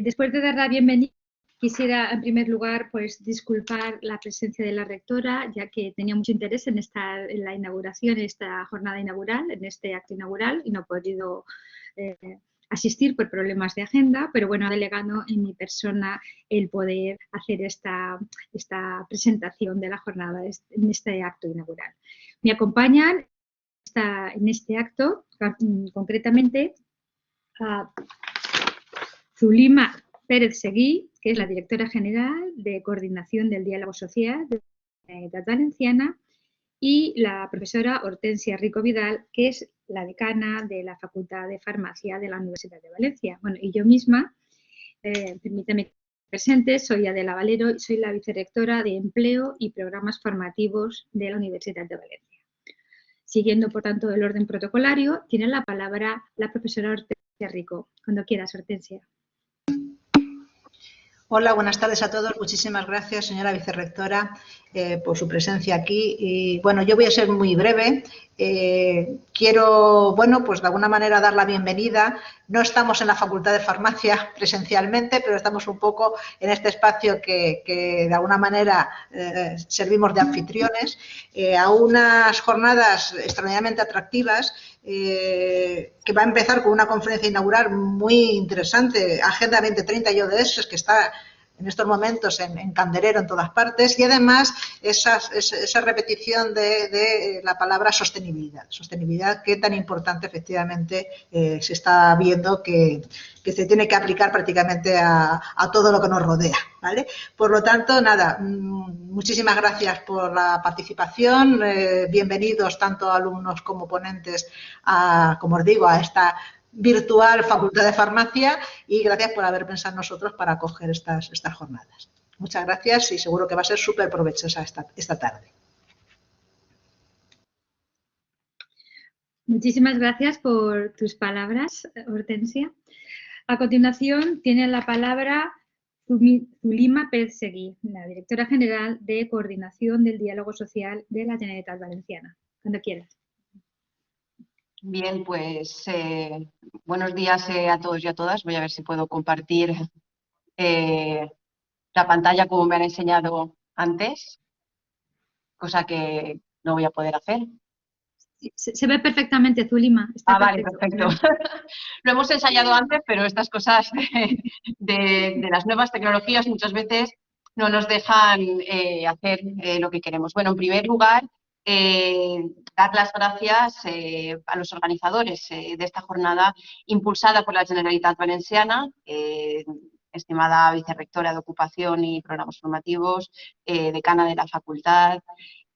Después de dar la bienvenida, quisiera en primer lugar pues disculpar la presencia de la rectora, ya que tenía mucho interés en estar en la inauguración, en esta jornada inaugural, en este acto inaugural, y no ha podido asistir por problemas de agenda, pero bueno, ha delegado en mi persona el poder hacer esta presentación de la jornada en este acto inaugural. Me acompañan en este acto, concretamente, a Zulima Pérez Seguí, que es la directora general de Coordinación del Diálogo Social de la Generalitat Valenciana, y la profesora Hortensia Rico Vidal, que es la decana de la Facultad de Farmacia de la Universidad de Valencia. Bueno, y yo misma, permítame que me presente, soy Adela Valero y soy la vicerrectora de Empleo y Programas Formativos de la Universidad de Valencia. Siguiendo, por tanto, el orden protocolario, tiene la palabra la profesora Hortensia Rico. Cuando quieras, Hortensia. Hola, buenas tardes a todos. Muchísimas gracias, señora vicerrectora, por su presencia aquí. Y bueno, yo voy a ser muy breve. Quiero, bueno, pues de alguna manera dar la bienvenida. No estamos en la Facultad de Farmacia presencialmente, pero estamos un poco en este espacio que de alguna manera servimos de anfitriones a unas jornadas extraordinariamente atractivas que va a empezar con una conferencia inaugural muy interesante, Agenda 2030 y ODS, que está en estos momentos en candelero en todas partes, y además esa repetición de la palabra sostenibilidad. Sostenibilidad que tan importante efectivamente se está viendo que se tiene que aplicar prácticamente a todo lo que nos rodea, ¿vale? Por lo tanto, nada, muchísimas gracias por la participación, bienvenidos tanto alumnos como ponentes como os digo, a esta virtual Facultad de Farmacia, y gracias por haber pensado en nosotros para acoger estas jornadas. Muchas gracias y seguro que va a ser súper provechosa esta tarde. Muchísimas gracias por tus palabras, Hortensia. A continuación tiene la palabra Zulima Pérez Seguí, la directora general de Coordinación del Diálogo Social de la Generalitat Valenciana. Cuando quieras. Bien, pues buenos días a todos y a todas. Voy a ver si puedo compartir la pantalla como me han enseñado antes, cosa que no voy a poder hacer. Se ve perfectamente, Zulima. Está vale, perfecto. Lo hemos ensayado antes, pero estas cosas de las nuevas tecnologías muchas veces no nos dejan hacer lo que queremos. Bueno, en primer lugar, dar las gracias a los organizadores de esta jornada impulsada por la Generalitat Valenciana, estimada vicerrectora de Ocupación y Programas Formativos, decana de la facultad,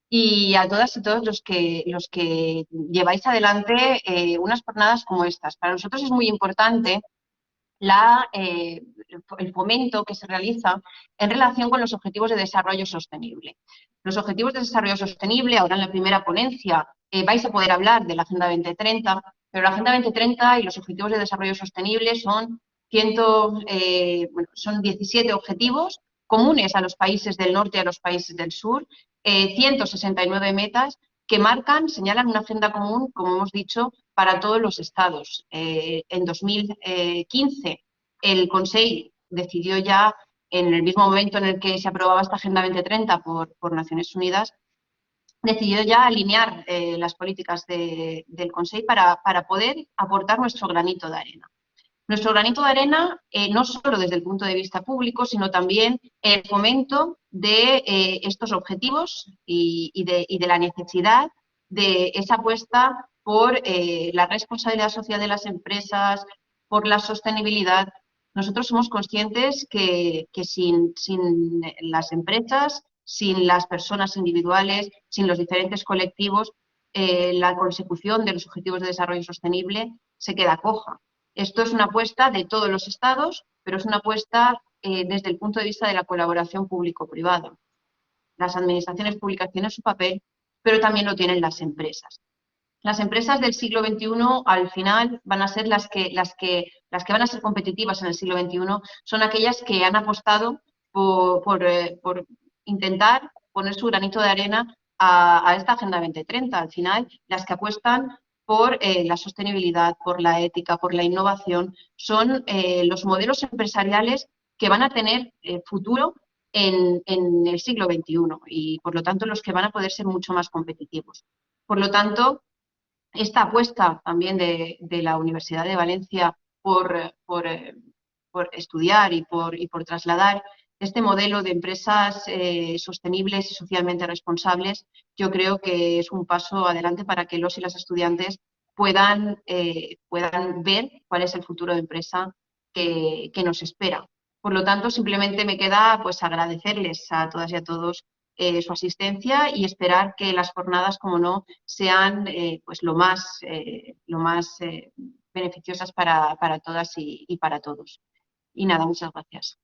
y a todas y todos los que lleváis adelante unas jornadas como estas. Para nosotros es muy importante el fomento que se realiza en relación con los Objetivos de Desarrollo Sostenible. Los Objetivos de Desarrollo Sostenible, ahora en la primera ponencia vais a poder hablar de la Agenda 2030, pero la Agenda 2030 y los Objetivos de Desarrollo Sostenible son 17 objetivos comunes a los países del norte y a los países del sur, 169 metas que señalan una agenda común, como hemos dicho, para todos los estados. En 2015 el Consejo decidió ya, en el mismo momento en el que se aprobaba esta Agenda 2030 por Naciones Unidas, decidió ya alinear las políticas del Consejo para poder aportar nuestro granito de arena. Nuestro granito de arena, no solo desde el punto de vista público, sino también el fomento de estos objetivos y de la necesidad de esa apuesta por la responsabilidad social de las empresas, por la sostenibilidad. Nosotros somos conscientes que sin las empresas, sin las personas individuales, sin los diferentes colectivos, la consecución de los objetivos de desarrollo sostenible se queda coja. Esto es una apuesta de todos los estados, pero es una apuesta desde el punto de vista de la colaboración público-privada. Las administraciones públicas tienen su papel, pero también lo tienen las empresas. Las empresas del siglo XXI, al final, van a ser las que van a ser competitivas en el siglo XXI, son aquellas que han apostado por intentar poner su granito de arena a esta Agenda 2030. Al final, las que apuestan por la sostenibilidad, por la ética, por la innovación. Son los modelos empresariales que van a tener futuro en el siglo XXI y, por lo tanto, los que van a poder ser mucho más competitivos. Por lo tanto, esta apuesta también de la Universidad de Valencia por estudiar y por trasladar este modelo de empresas sostenibles y socialmente responsables, yo creo que es un paso adelante para que los y las estudiantes puedan ver cuál es el futuro de empresa que nos espera. Por lo tanto, simplemente me queda pues agradecerles a todas y a todos su asistencia y esperar que las jornadas, como no, sean pues lo más beneficiosas para todas y para todos. Y nada, muchas gracias.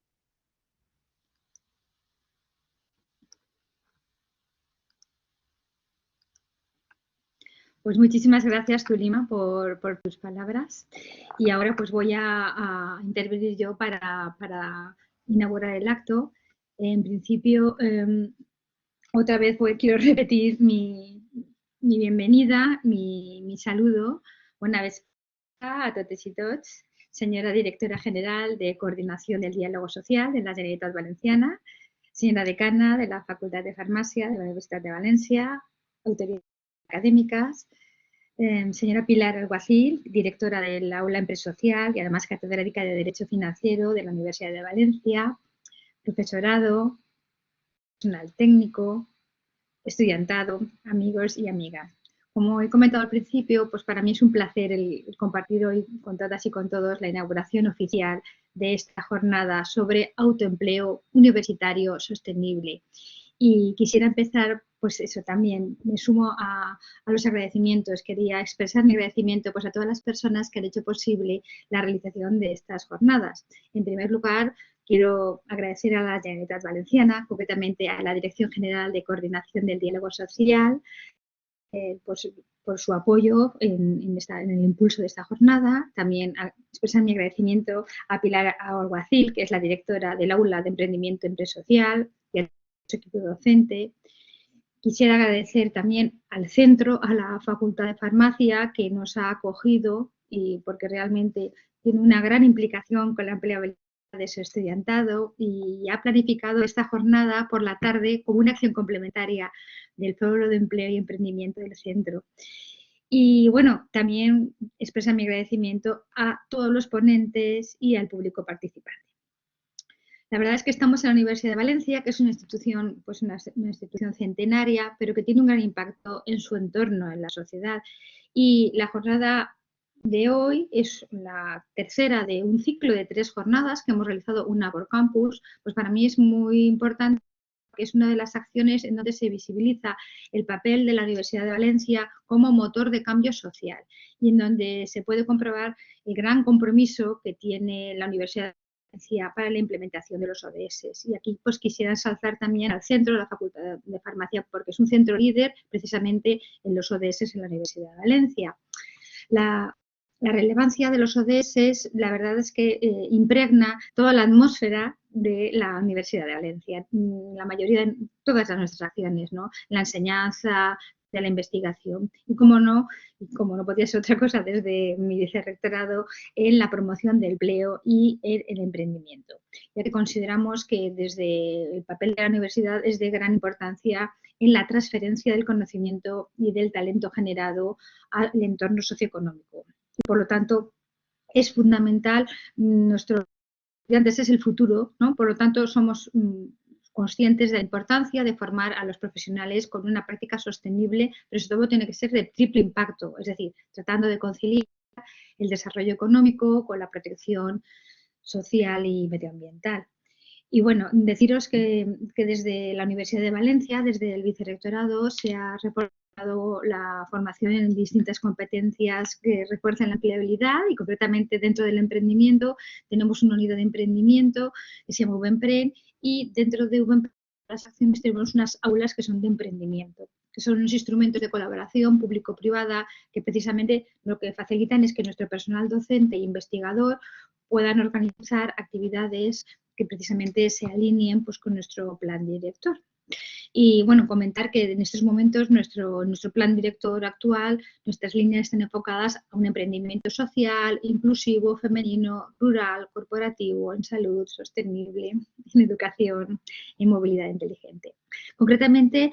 Pues muchísimas gracias, Tulima, por tus palabras. Y ahora pues voy a intervenir yo para inaugurar el acto. En principio, otra vez quiero repetir mi bienvenida, mi saludo. Una vez a totes y tots, señora directora general de Coordinación del Diálogo Social de la Generalitat Valenciana, señora decana de la Facultad de Farmacia de la Universidad de Valencia, autoridades académicas, señora Pilar Alguacil, directora del Aula Empresocial y además catedrática de Derecho Financiero de la Universidad de Valencia, profesorado, personal técnico, estudiantado, amigos y amigas. Como he comentado al principio, pues para mí es un placer el compartir hoy con todas y con todos la inauguración oficial de esta jornada sobre autoempleo universitario sostenible. Y quisiera empezar, pues eso también, me sumo a los agradecimientos. Quería expresar mi agradecimiento pues, a todas las personas que han hecho posible la realización de estas jornadas. En primer lugar, quiero agradecer a la Generalitat Valenciana, concretamente a la Dirección General de Coordinación del Diálogo Social, por su apoyo en el impulso de esta jornada. También expresar mi agradecimiento a Pilar Alguacil, que es la directora del Aula de Emprendimiento Empresocial, y a su equipo docente. Quisiera agradecer también al centro, a la Facultad de Farmacia, que nos ha acogido y porque realmente tiene una gran implicación con la empleabilidad de su estudiantado y ha planificado esta jornada por la tarde como una acción complementaria del Foro de Empleo y Emprendimiento del centro. Y bueno, también expresa mi agradecimiento a todos los ponentes y al público participante. La verdad es que estamos en la Universidad de Valencia, que es una institución, pues una institución centenaria, pero que tiene un gran impacto en su entorno, en la sociedad. Y la jornada de hoy es la tercera de un ciclo de 3 jornadas que hemos realizado, una por campus. Pues para mí es muy importante porque es una de las acciones en donde se visibiliza el papel de la Universidad de Valencia como motor de cambio social y en donde se puede comprobar el gran compromiso que tiene la Universidad de para la implementación de los ODS. Y aquí pues quisiera ensalzar también al centro de la Facultad de Farmacia porque es un centro líder precisamente en los ODS en la Universidad de Valencia. La relevancia de los ODS, la verdad es que impregna toda la atmósfera de la Universidad de Valencia, la mayoría de todas nuestras acciones, ¿no? La enseñanza, de la investigación y como no podía ser otra cosa desde mi vicerrectorado en la promoción del empleo y el emprendimiento, ya que consideramos que desde el papel de la universidad es de gran importancia en la transferencia del conocimiento y del talento generado al entorno socioeconómico. Y por lo tanto, es fundamental, nuestros estudiantes es el futuro, ¿no? Por lo tanto, somos conscientes de la importancia de formar a los profesionales con una práctica sostenible, pero sobre todo tiene que ser de triple impacto, es decir, tratando de conciliar el desarrollo económico con la protección social y medioambiental. Y bueno, deciros que desde la Universidad de Valencia, desde el vicerrectorado, se ha reportado la formación en distintas competencias que refuerzan la empleabilidad y concretamente dentro del emprendimiento tenemos una unidad de emprendimiento que se llama VEMPREN y dentro de VEMPREN las acciones tenemos unas aulas que son de emprendimiento, que son unos instrumentos de colaboración público-privada que precisamente lo que facilitan es que nuestro personal docente e investigador puedan organizar actividades que precisamente se alineen pues, con nuestro plan director. Y bueno, comentar que en estos momentos nuestro plan director actual, nuestras líneas están enfocadas a un emprendimiento social, inclusivo, femenino, rural, corporativo, en salud, sostenible, en educación y movilidad inteligente. Concretamente,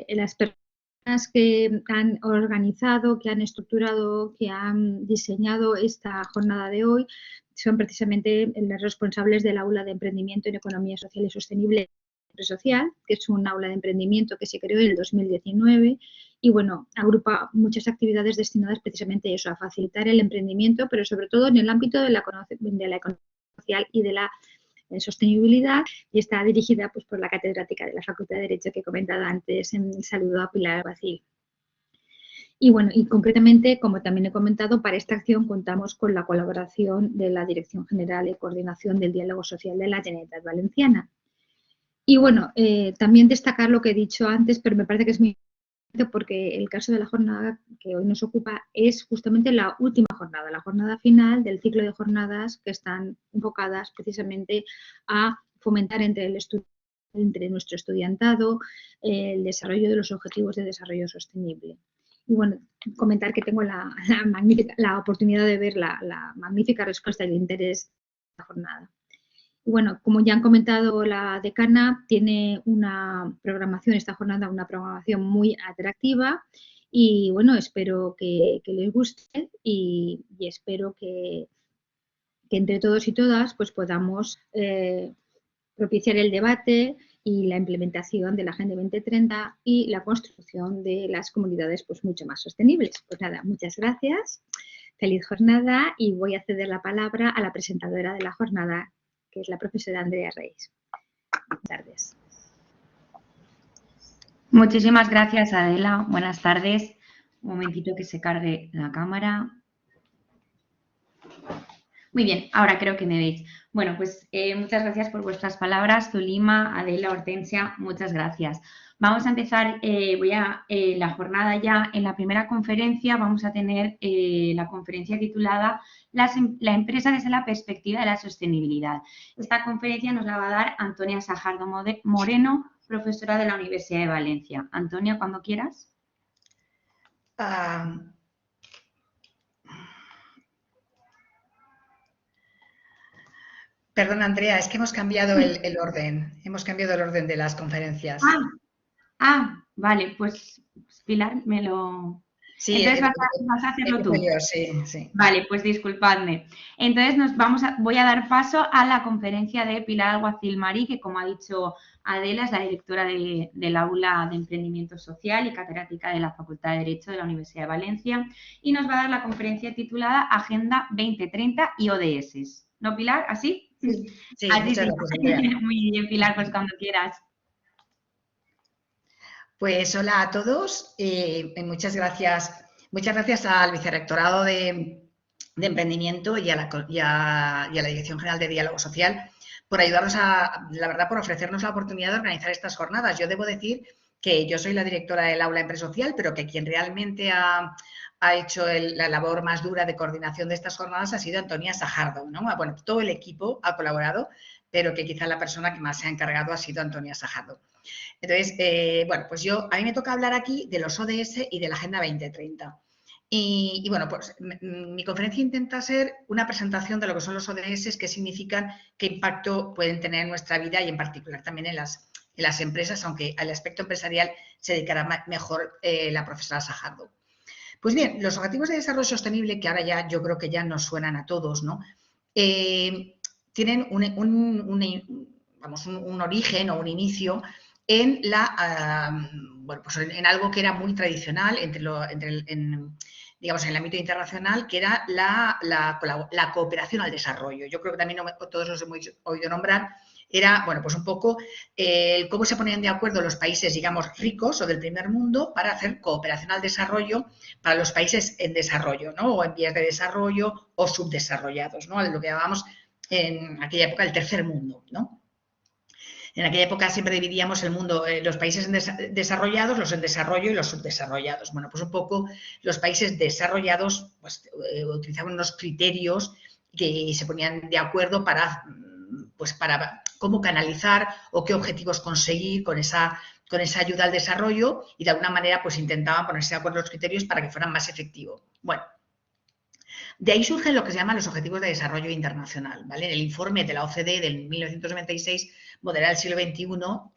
las personas que han organizado, que han estructurado, que han diseñado esta jornada de hoy son precisamente las responsables del aula de emprendimiento en economía social y sostenible social, que es un aula de emprendimiento que se creó en el 2019 y, bueno, agrupa muchas actividades destinadas precisamente a eso, a facilitar el emprendimiento, pero sobre todo en el ámbito de la economía social y de la sostenibilidad, y está dirigida pues, por la catedrática de la Facultad de Derecho que he comentado antes, en saludo a Pilar Alguacil. Y bueno, y concretamente, como también he comentado, para esta acción contamos con la colaboración de la Dirección General de Coordinación del Diálogo Social de la Generalitat Valenciana. Y bueno, también destacar lo que he dicho antes, pero me parece que es muy importante porque el caso de la jornada que hoy nos ocupa es justamente la última jornada, la jornada final del ciclo de jornadas que están enfocadas precisamente a fomentar entre nuestro estudiantado el desarrollo de los objetivos de desarrollo sostenible. Y bueno, comentar que tengo la oportunidad de ver la magnífica respuesta y el interés de la jornada. Bueno, como ya han comentado la decana, tiene una programación, esta jornada, una programación muy atractiva y bueno, espero que les guste y espero que entre todos y todas pues podamos propiciar el debate y la implementación de la Agenda 2030 y la construcción de las comunidades pues mucho más sostenibles. Pues nada, muchas gracias, feliz jornada y voy a ceder la palabra a la presentadora de la jornada, que es la profesora Andrea Reis. Buenas tardes. Muchísimas gracias, Adela. Buenas tardes. Un momentito que se cargue la cámara. Muy bien, ahora creo que me veis. Bueno, pues muchas gracias por vuestras palabras, Zulima, Adela, Hortensia, muchas gracias. Vamos a empezar la jornada ya. En la primera conferencia vamos a tener la conferencia titulada La empresa desde la perspectiva de la sostenibilidad. Esta conferencia nos la va a dar Antonia Sajardo Moreno, profesora de la Universidad de Valencia. Antonia, cuando quieras. Perdón, Andrea, es que hemos cambiado el orden. Hemos cambiado el orden de las conferencias. Vale, pues Pilar me lo... Sí, entonces vas a hacerlo tú. Yo, sí. Vale, pues disculpadme. Entonces voy a dar paso a la conferencia de Pilar Alguacil Marí, que como ha dicho Adela, es la directora del aula de emprendimiento social y catedrática de la Facultad de Derecho de la Universidad de Valencia, y nos va a dar la conferencia titulada Agenda 2030 y ODS. ¿No, Pilar? ¿Así? Sí, así muchas gracias. Muy bien, Pilar, pues cuando quieras. Pues hola a todos. Muchas gracias al Vicerrectorado de Emprendimiento y a la Dirección General de Diálogo Social por ayudarnos la verdad, por ofrecernos la oportunidad de organizar estas jornadas. Yo debo decir que yo soy la directora del aula Empresa Social, pero que quien realmente ha hecho la labor más dura de coordinación de estas jornadas ha sido Antonia Sajardo, ¿no? Bueno, todo el equipo ha colaborado, pero que quizá la persona que más se ha encargado ha sido Antonia Sajardo. Entonces, bueno, pues a mí me toca hablar aquí de los ODS y de la Agenda 2030. Y bueno, pues mi conferencia intenta ser una presentación de lo que son los ODS, qué significan, qué impacto pueden tener en nuestra vida y en particular también en las empresas, aunque al aspecto empresarial se dedicará mejor la profesora Sajardo. Pues bien, los Objetivos de Desarrollo Sostenible, que ahora ya yo creo que ya nos suenan a todos, ¿no? Tienen un origen o un inicio en en algo que era muy tradicional digamos, en el ámbito internacional, que era la cooperación al desarrollo. Yo creo que también todos los hemos oído nombrar. Era, bueno, pues un poco cómo se ponían de acuerdo los países, digamos, ricos o del primer mundo para hacer cooperación al desarrollo para los países en desarrollo, ¿no? O en vías de desarrollo o subdesarrollados, ¿no? Lo que llamábamos en aquella época el tercer mundo, ¿no? En aquella época siempre dividíamos el mundo, los países desarrollados, los en desarrollo y los subdesarrollados. Bueno, pues un poco los países desarrollados pues, utilizaban unos criterios que se ponían de acuerdo para pues para cómo canalizar o qué objetivos conseguir con esa ayuda al desarrollo y de alguna manera pues intentaban ponerse de acuerdo los criterios para que fueran más efectivos. Bueno, de ahí surgen lo que se llaman los Objetivos de Desarrollo Internacional, ¿vale? En el informe de la OCDE del 1996, Moderar el siglo XXI,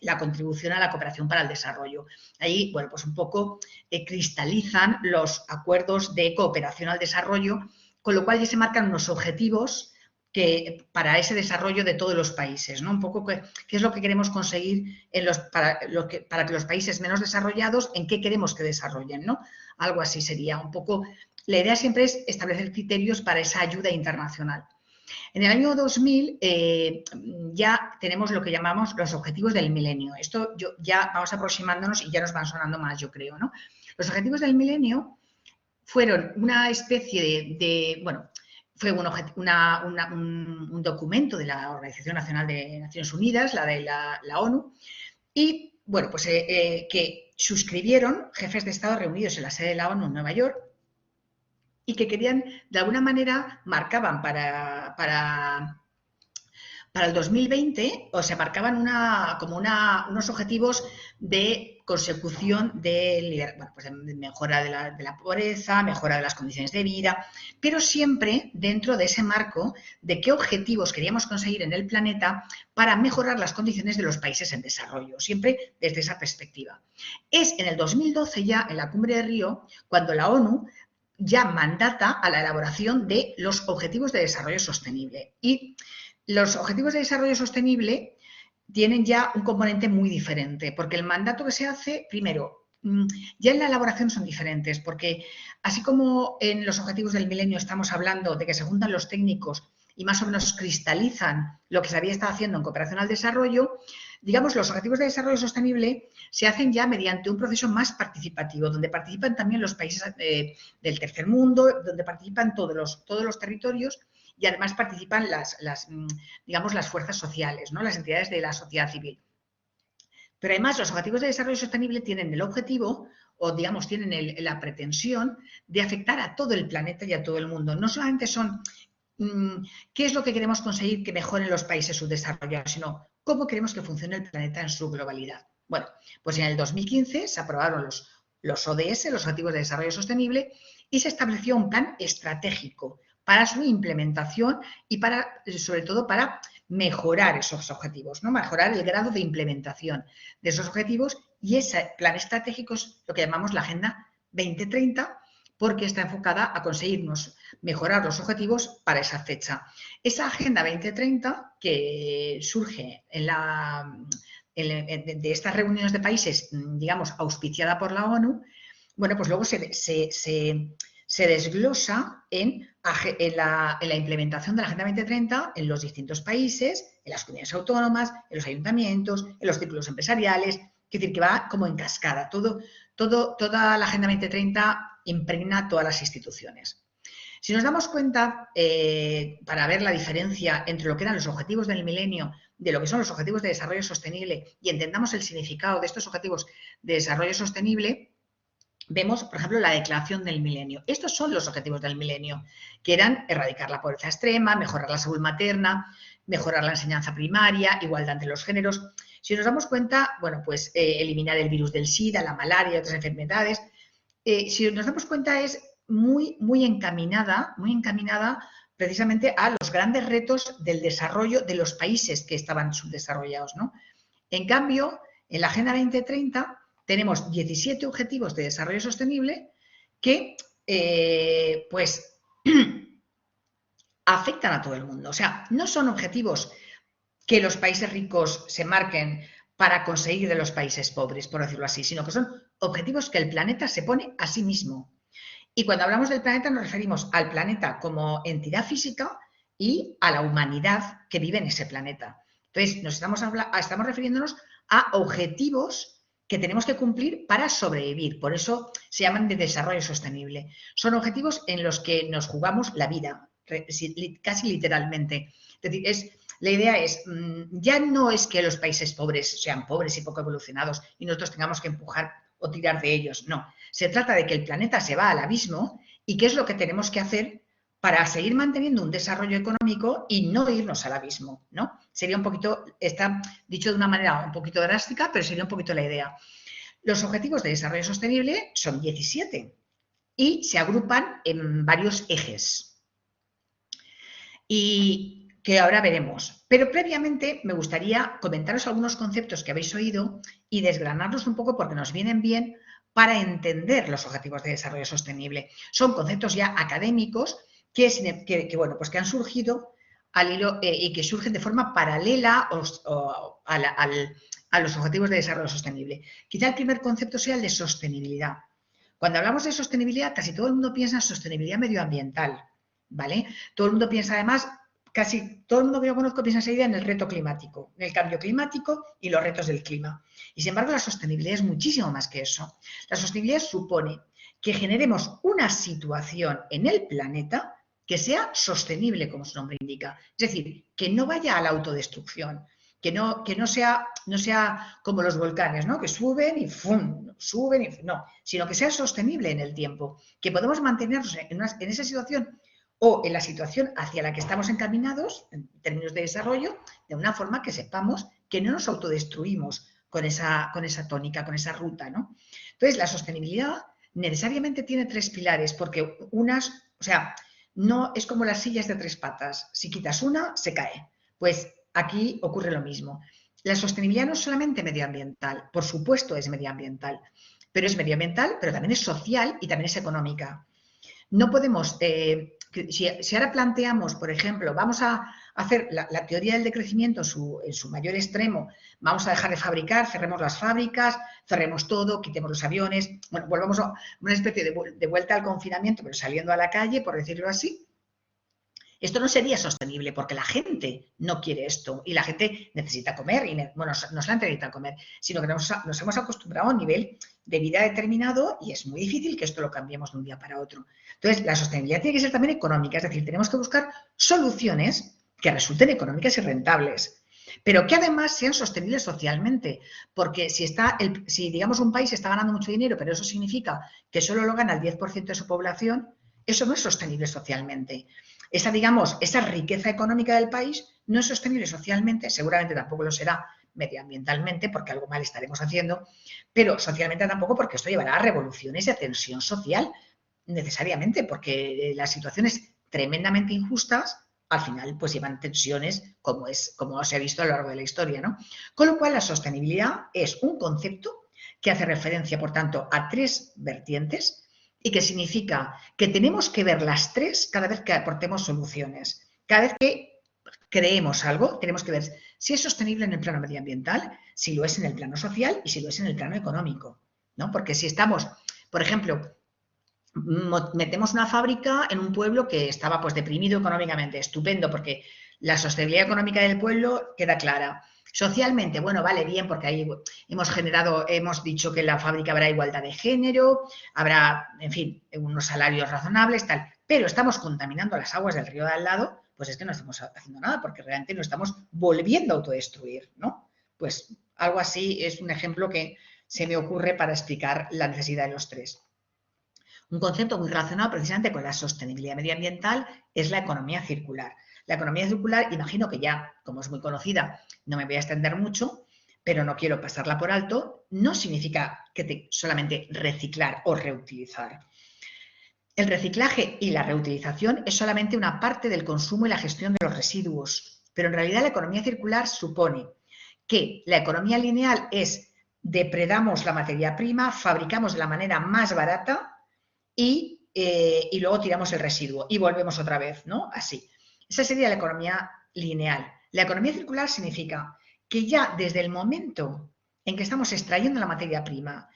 la contribución a la cooperación para el desarrollo. Ahí, bueno, pues un poco cristalizan los acuerdos de cooperación al desarrollo, con lo cual ya se marcan unos objetivos para ese desarrollo de todos los países, ¿no? Un poco qué es lo que queremos conseguir para que los países menos desarrollados, en qué queremos que desarrollen, ¿no? Algo así sería un poco. La idea siempre es establecer criterios para esa ayuda internacional. En el año 2000 ya tenemos lo que llamamos los objetivos del milenio. Esto ya vamos aproximándonos y ya nos van sonando más, yo creo, ¿no? Los objetivos del milenio fueron una especie bueno, fue un documento de la Organización Nacional de Naciones Unidas, la de la ONU, y bueno, pues que suscribieron jefes de Estado reunidos en la sede de la ONU en Nueva York, y que querían, de alguna manera, marcaban para el 2020, o se marcaban unos objetivos de consecución de mejora de la pobreza, mejora de las condiciones de vida, pero siempre dentro de ese marco de qué objetivos queríamos conseguir en el planeta para mejorar las condiciones de los países en desarrollo, siempre desde esa perspectiva. Es en el 2012 ya, en la Cumbre de Río, cuando la ONU ya mandata a la elaboración de los Objetivos de Desarrollo Sostenible. Y los Objetivos de Desarrollo Sostenible tienen ya un componente muy diferente, porque el mandato que se hace, primero, ya en la elaboración son diferentes, porque así como en los Objetivos del Milenio estamos hablando de que se juntan los técnicos y más o menos cristalizan lo que se había estado haciendo en cooperación al desarrollo, digamos, los Objetivos de Desarrollo Sostenible se hacen ya mediante un proceso más participativo, donde participan también los países del tercer mundo, donde participan todos los territorios y además participan las fuerzas sociales, ¿no? Las entidades de la sociedad civil. Pero además los Objetivos de Desarrollo Sostenible tienen el objetivo, o digamos, tienen la pretensión de afectar a todo el planeta y a todo el mundo. No solamente son qué es lo que queremos conseguir que mejoren los países subdesarrollados, sino cómo queremos que funcione el planeta en su globalidad. Bueno, pues en el 2015 se aprobaron los ODS, los Objetivos de Desarrollo Sostenible, y se estableció un plan estratégico para su implementación y sobre todo para mejorar esos objetivos, ¿no? Mejorar el grado de implementación de esos objetivos, y ese plan estratégico es lo que llamamos la Agenda 2030, porque está enfocada a conseguirnos mejorar los objetivos para esa fecha. Esa Agenda 2030, que surge de estas reuniones de países, digamos, auspiciada por la ONU, bueno, pues luego se desglosa en la implementación de la Agenda 2030 en los distintos países, en las comunidades autónomas, en los ayuntamientos, en los círculos empresariales, es decir, que va como en cascada. Toda la Agenda 2030 impregna todas las instituciones. Si nos damos cuenta, para ver la diferencia entre lo que eran los objetivos del milenio de lo que son los objetivos de desarrollo sostenible y entendamos el significado de estos objetivos de desarrollo sostenible, vemos, por ejemplo, la declaración del milenio. Estos son los objetivos del milenio, que eran erradicar la pobreza extrema, mejorar la salud materna, mejorar la enseñanza primaria, igualdad entre los géneros. Si nos damos cuenta, bueno, pues eliminar el virus del SIDA, la malaria y otras enfermedades. Si nos damos cuenta, es muy encaminada precisamente a los grandes retos del desarrollo de los países que estaban subdesarrollados, ¿no? En cambio, en la Agenda 2030 tenemos 17 objetivos de desarrollo sostenible que, pues, afectan a todo el mundo. O sea, no son objetivos que los países ricos se marquen para conseguir de los países pobres, por decirlo así, sino que son objetivos que el planeta se pone a sí mismo. Y cuando hablamos del planeta nos referimos al planeta como entidad física y a la humanidad que vive en ese planeta. Entonces, estamos refiriéndonos a objetivos que tenemos que cumplir para sobrevivir. Por eso se llaman de desarrollo sostenible. Son objetivos en los que nos jugamos la vida, casi literalmente. Es decir, la idea es, ya no es que los países pobres sean pobres y poco evolucionados y nosotros tengamos que empujar o tirar de ellos, no. Se trata de que el planeta se va al abismo y qué es lo que tenemos que hacer para seguir manteniendo un desarrollo económico y no irnos al abismo, ¿no? Sería un poquito, está dicho de una manera un poquito drástica, pero sería un poquito la idea. Los objetivos de desarrollo sostenible son 17 y se agrupan en varios ejes. Y que ahora veremos. Pero previamente me gustaría comentaros algunos conceptos que habéis oído y desgranarlos un poco porque nos vienen bien para entender los objetivos de desarrollo sostenible. Son conceptos ya académicos bueno, pues que han surgido al hilo y que surgen de forma paralela a los objetivos de desarrollo sostenible. Quizá el primer concepto sea el de sostenibilidad. Cuando hablamos de sostenibilidad, casi todo el mundo piensa en sostenibilidad medioambiental, ¿vale? Todo el mundo piensa además, casi todo el mundo que yo conozco piensa enseguida en el reto climático, en el cambio climático y los retos del clima. Y sin embargo, la sostenibilidad es muchísimo más que eso. La sostenibilidad supone que generemos una situación en el planeta que sea sostenible, como su nombre indica. Es decir, que no vaya a la autodestrucción, que no sea como los volcanes, ¿no? Que suben y ¡fum! Suben y no, sino que sea sostenible en el tiempo, que podemos mantenernos en esa situación o en la situación hacia la que estamos encaminados, en términos de desarrollo, de una forma que sepamos que no nos autodestruimos con esa tónica, con esa ruta, ¿no? Entonces, la sostenibilidad necesariamente tiene tres pilares, porque no es como las sillas de tres patas. Si quitas una, se cae. Pues aquí ocurre lo mismo. La sostenibilidad no es solamente medioambiental, por supuesto es medioambiental, pero es medioambiental, pero también es social y también es económica. No podemos, si ahora planteamos, por ejemplo, vamos a hacer la teoría del decrecimiento en su mayor extremo, vamos a dejar de fabricar, cerremos las fábricas, cerremos todo, quitemos los aviones, bueno, volvamos a una especie de vuelta al confinamiento, pero saliendo a la calle, por decirlo así. Esto no sería sostenible porque la gente no quiere esto y la gente necesita comer, y bueno, no solamente necesita comer, sino que nos hemos acostumbrado a un nivel de vida determinado y es muy difícil que esto lo cambiemos de un día para otro. Entonces, la sostenibilidad tiene que ser también económica, es decir, tenemos que buscar soluciones que resulten económicas y rentables, pero que además sean sostenibles socialmente, porque si digamos un país está ganando mucho dinero, pero eso significa que solo lo gana el 10% de su población, eso no es sostenible socialmente. Esa riqueza económica del país no es sostenible socialmente, seguramente tampoco lo será medioambientalmente, porque algo mal estaremos haciendo, pero socialmente tampoco, porque esto llevará a revoluciones y a tensión social, necesariamente, porque las situaciones tremendamente injustas, al final, pues llevan tensiones, como se ha visto a lo largo de la historia, ¿no? Con lo cual, la sostenibilidad es un concepto que hace referencia, por tanto, a tres vertientes, y que significa que tenemos que ver las tres cada vez que aportemos soluciones. Cada vez que creemos algo, tenemos que ver si es sostenible en el plano medioambiental, si lo es en el plano social y si lo es en el plano económico, ¿no? Porque si estamos, por ejemplo, metemos una fábrica en un pueblo que estaba pues deprimido económicamente, estupendo, porque la sostenibilidad económica del pueblo queda clara. Socialmente, bueno, vale, bien, porque ahí hemos dicho que en la fábrica habrá igualdad de género, habrá, en fin, unos salarios razonables, tal, pero estamos contaminando las aguas del río de al lado, pues es que no estamos haciendo nada, porque realmente nos estamos volviendo a autodestruir, ¿no? Pues algo así es un ejemplo que se me ocurre para explicar la necesidad de los tres. Un concepto muy relacionado precisamente con la sostenibilidad medioambiental es la economía circular. La economía circular, imagino que ya, como es muy conocida, no me voy a extender mucho, pero no quiero pasarla por alto, no significa solamente reciclar o reutilizar. El reciclaje y la reutilización es solamente una parte del consumo y la gestión de los residuos, pero en realidad la economía circular supone que la economía lineal es depredamos la materia prima, fabricamos de la manera más barata y luego tiramos el residuo y volvemos otra vez, ¿no? Así. Esa sería la economía lineal. La economía circular significa que ya desde el momento en que estamos extrayendo la materia prima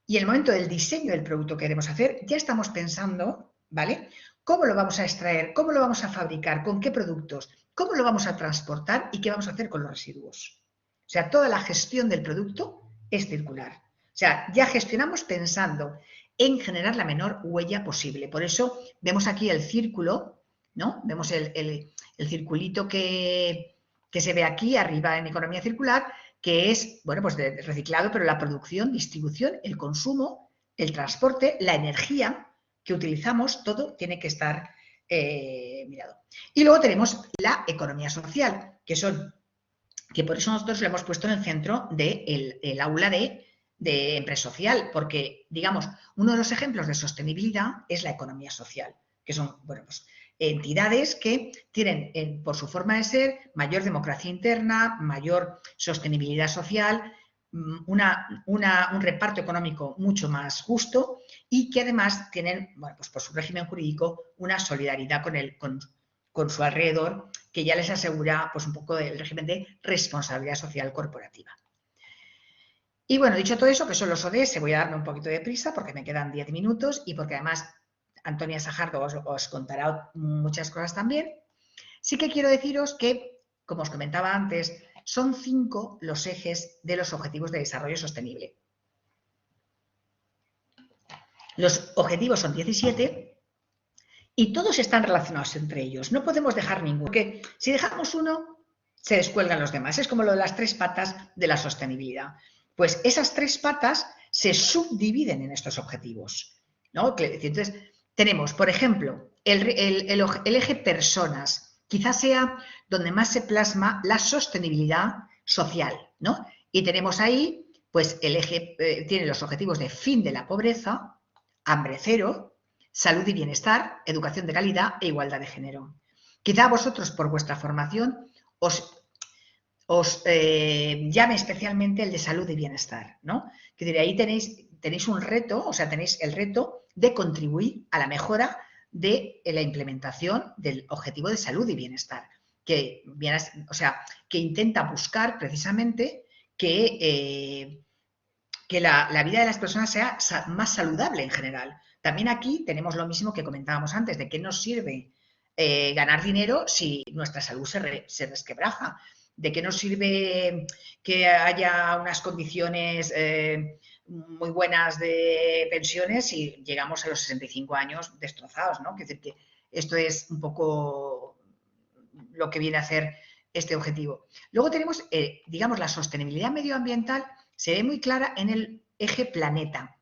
y el momento del diseño del producto que queremos hacer, ya estamos pensando, ¿vale? ¿Cómo lo vamos a extraer? ¿Cómo lo vamos a fabricar? ¿Con qué productos? ¿Cómo lo vamos a transportar? ¿Y qué vamos a hacer con los residuos? O sea, toda la gestión del producto es circular. O sea, ya gestionamos pensando en generar la menor huella posible. Por eso vemos aquí el círculo, ¿no? Vemos el circulito que se ve aquí arriba en economía circular, que es, bueno, pues de reciclado, pero la producción, distribución, el consumo, el transporte, la energía que utilizamos, todo tiene que estar mirado. Y luego tenemos la economía social, que por eso nosotros lo hemos puesto en el centro del aula de empresa social, porque, digamos, uno de los ejemplos de sostenibilidad es la economía social, que son, bueno, pues, entidades que tienen, por su forma de ser, mayor democracia interna, mayor sostenibilidad social, un reparto económico mucho más justo y que además tienen, bueno, pues por su régimen jurídico, una solidaridad con su alrededor que ya les asegura pues un poco el régimen de responsabilidad social corporativa. Y bueno, dicho todo eso, que son los ODS, voy a darme un poquito de prisa porque me quedan 10 minutos y porque además Antonia Sajardo os contará muchas cosas también. Sí que quiero deciros que, como os comentaba antes, son 5 los ejes de los Objetivos de Desarrollo Sostenible. Los objetivos son 17 y todos están relacionados entre ellos. No podemos dejar ninguno, porque si dejamos uno, se descuelgan los demás. Es como lo de las 3 patas de la sostenibilidad. Pues esas 3 patas se subdividen en estos objetivos, ¿no? Entonces, tenemos, por ejemplo, el eje personas, quizás sea donde más se plasma la sostenibilidad social, ¿no? Y tenemos ahí, pues, el eje, tiene los objetivos de fin de la pobreza, hambre cero, salud y bienestar, educación de calidad e igualdad de género. Quizá vosotros, por vuestra formación, os llame especialmente el de salud y bienestar, ¿no? Que de ahí tenéis un reto, o sea, tenéis el reto de contribuir a la mejora de la implementación del objetivo de salud y bienestar, que intenta buscar precisamente que la vida de las personas sea más saludable en general. También aquí tenemos lo mismo que comentábamos antes, de qué nos sirve ganar dinero si nuestra salud se resquebraja. ¿De qué nos sirve que haya unas condiciones muy buenas de pensiones si llegamos a los 65 años destrozados, ¿no? Es decir, que esto es un poco lo que viene a hacer este objetivo. Luego tenemos, digamos, la sostenibilidad medioambiental se ve muy clara en el eje planeta,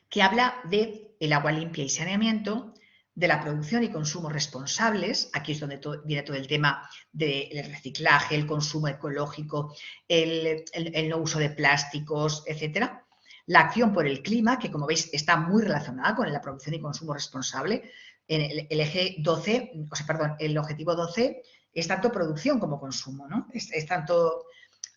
que habla del agua limpia y saneamiento, de la producción y consumo responsables, aquí es donde viene todo el tema del reciclaje, el consumo ecológico, el no uso de plásticos, etcétera. La acción por el clima, que como veis está muy relacionada con la producción y consumo responsable. En el eje 12, el objetivo 12 es tanto producción como consumo, ¿no? Es tanto,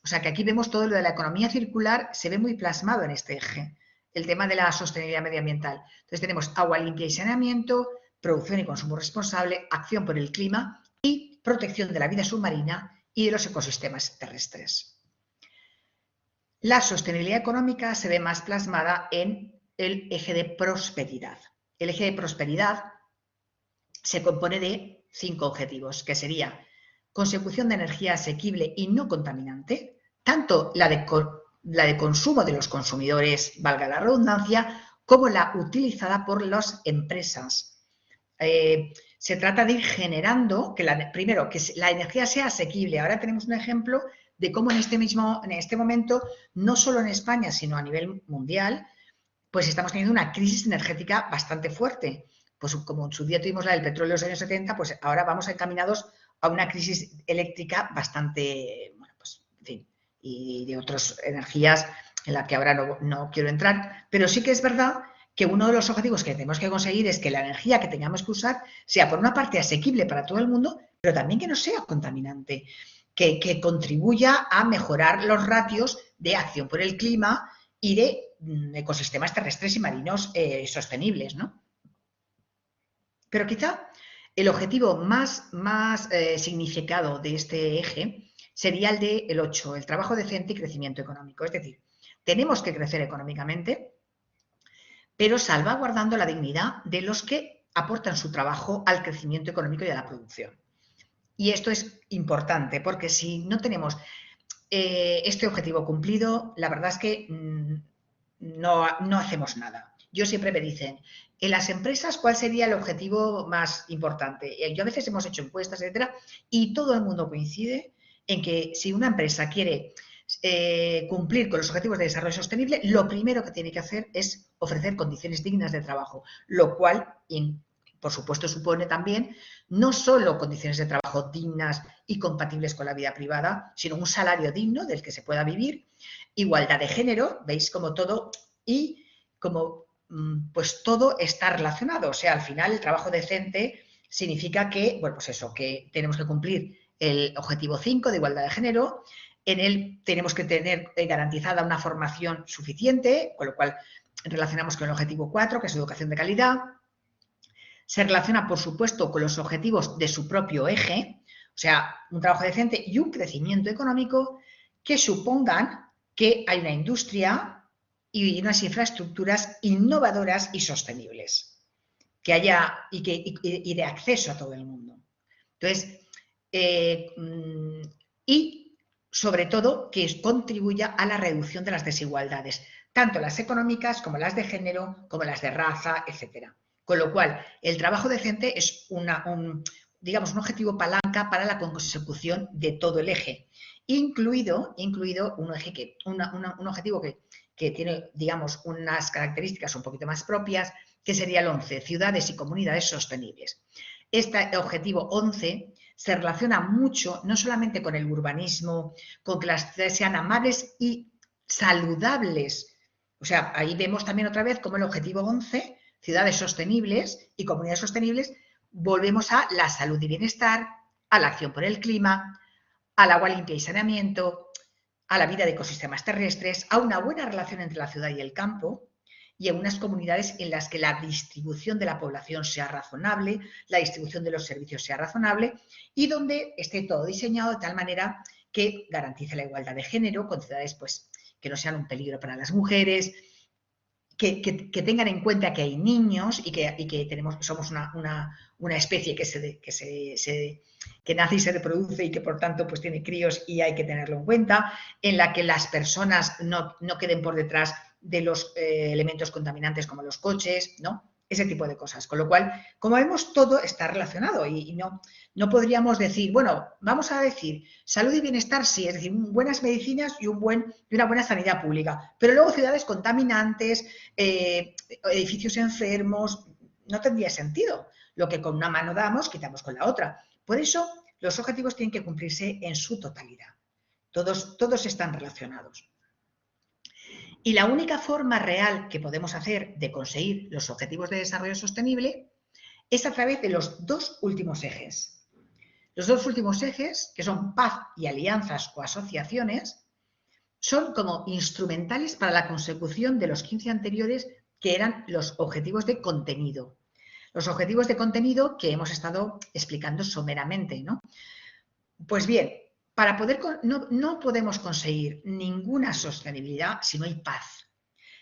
o sea que aquí vemos todo lo de la economía circular, se ve muy plasmado en este eje, el tema de la sostenibilidad medioambiental. Entonces tenemos agua limpia y saneamiento, producción y consumo responsable, acción por el clima y protección de la vida submarina y de los ecosistemas terrestres. La sostenibilidad económica se ve más plasmada en el eje de prosperidad. El eje de prosperidad se compone de 5 objetivos, que sería consecución de energía asequible y no contaminante, tanto la de consumo de los consumidores, valga la redundancia, como la utilizada por las empresas. Se trata de ir generando, primero, que la energía sea asequible. Ahora tenemos un ejemplo de cómo en este momento, no solo en España, sino a nivel mundial, pues estamos teniendo una crisis energética bastante fuerte. Pues como en su día tuvimos la del petróleo en los años 70, pues ahora vamos encaminados a una crisis eléctrica bastante, bueno, pues, en fin, y de otras energías en la que ahora no quiero entrar, pero sí que es verdad que uno de los objetivos que tenemos que conseguir es que la energía que tengamos que usar sea, por una parte, asequible para todo el mundo, pero también que no sea contaminante, que contribuya a mejorar los ratios de acción por el clima y de ecosistemas terrestres y marinos sostenibles, ¿no? Pero quizá el objetivo más significado de este eje sería el del 8, el trabajo decente y crecimiento económico. Es decir, tenemos que crecer económicamente, pero salvaguardando la dignidad de los que aportan su trabajo al crecimiento económico y a la producción. Y esto es importante porque si no tenemos este objetivo cumplido, la verdad es que no hacemos nada. Yo siempre me dicen, en las empresas, ¿cuál sería el objetivo más importante? Yo a veces hemos hecho encuestas, etcétera, y todo el mundo coincide en que si una empresa quiere cumplir con los objetivos de desarrollo sostenible, lo primero que tiene que hacer es ofrecer condiciones dignas de trabajo, lo cual por supuesto, supone también no solo condiciones de trabajo dignas y compatibles con la vida privada, sino un salario digno del que se pueda vivir, igualdad de género, veis como todo, y como pues todo está relacionado. O sea, al final el trabajo decente significa que, bueno, pues eso, que tenemos que cumplir el objetivo 5 de igualdad de género. En él tenemos que tener garantizada una formación suficiente, con lo cual relacionamos con el objetivo 4, que es educación de calidad. Se relaciona, por supuesto, con los objetivos de su propio eje, o sea, un trabajo decente y un crecimiento económico que supongan que hay una industria y unas infraestructuras innovadoras y sostenibles, que haya y de acceso a todo el mundo. Entonces, y sobre todo que contribuya a la reducción de las desigualdades, tanto las económicas como las de género, como las de raza, etcétera. Con lo cual, el trabajo decente es digamos, un objetivo palanca para la consecución de todo el eje, incluido un objetivo que tiene, digamos, unas características un poquito más propias, que sería el 11, ciudades y comunidades sostenibles. Este objetivo 11 se relaciona mucho, no solamente con el urbanismo, con que las ciudades sean amables y saludables. O sea, ahí vemos también otra vez como el objetivo 11, ciudades sostenibles y comunidades sostenibles, volvemos a la salud y bienestar, a la acción por el clima, al agua limpia y saneamiento, a la vida de ecosistemas terrestres, a una buena relación entre la ciudad y el campo y a unas comunidades en las que la distribución de la población sea razonable, la distribución de los servicios sea razonable y donde esté todo diseñado de tal manera que garantice la igualdad de género, con ciudades pues, que no sean un peligro para las mujeres, que tengan en cuenta que hay niños y que somos una especie que nace y se reproduce y que por tanto pues tiene críos y hay que tenerlo en cuenta, en la que las personas no queden por detrás de los elementos contaminantes como los coches, ¿no? Ese tipo de cosas. Con lo cual, como vemos, todo está relacionado y no podríamos decir, bueno, vamos a decir salud y bienestar, sí, es decir, buenas medicinas y una buena sanidad pública, pero luego ciudades contaminantes, edificios enfermos, no tendría sentido. Lo que con una mano damos, quitamos con la otra. Por eso, los objetivos tienen que cumplirse en su totalidad. Todos están relacionados. Y la única forma real que podemos hacer de conseguir los objetivos de desarrollo sostenible es a través de los dos últimos ejes. Los dos últimos ejes, que son paz y alianzas o asociaciones, son como instrumentales para la consecución de los 15 anteriores, que eran los objetivos de contenido. Los objetivos de contenido que hemos estado explicando someramente, ¿no? Pues bien, no podemos conseguir ninguna sostenibilidad si no hay paz.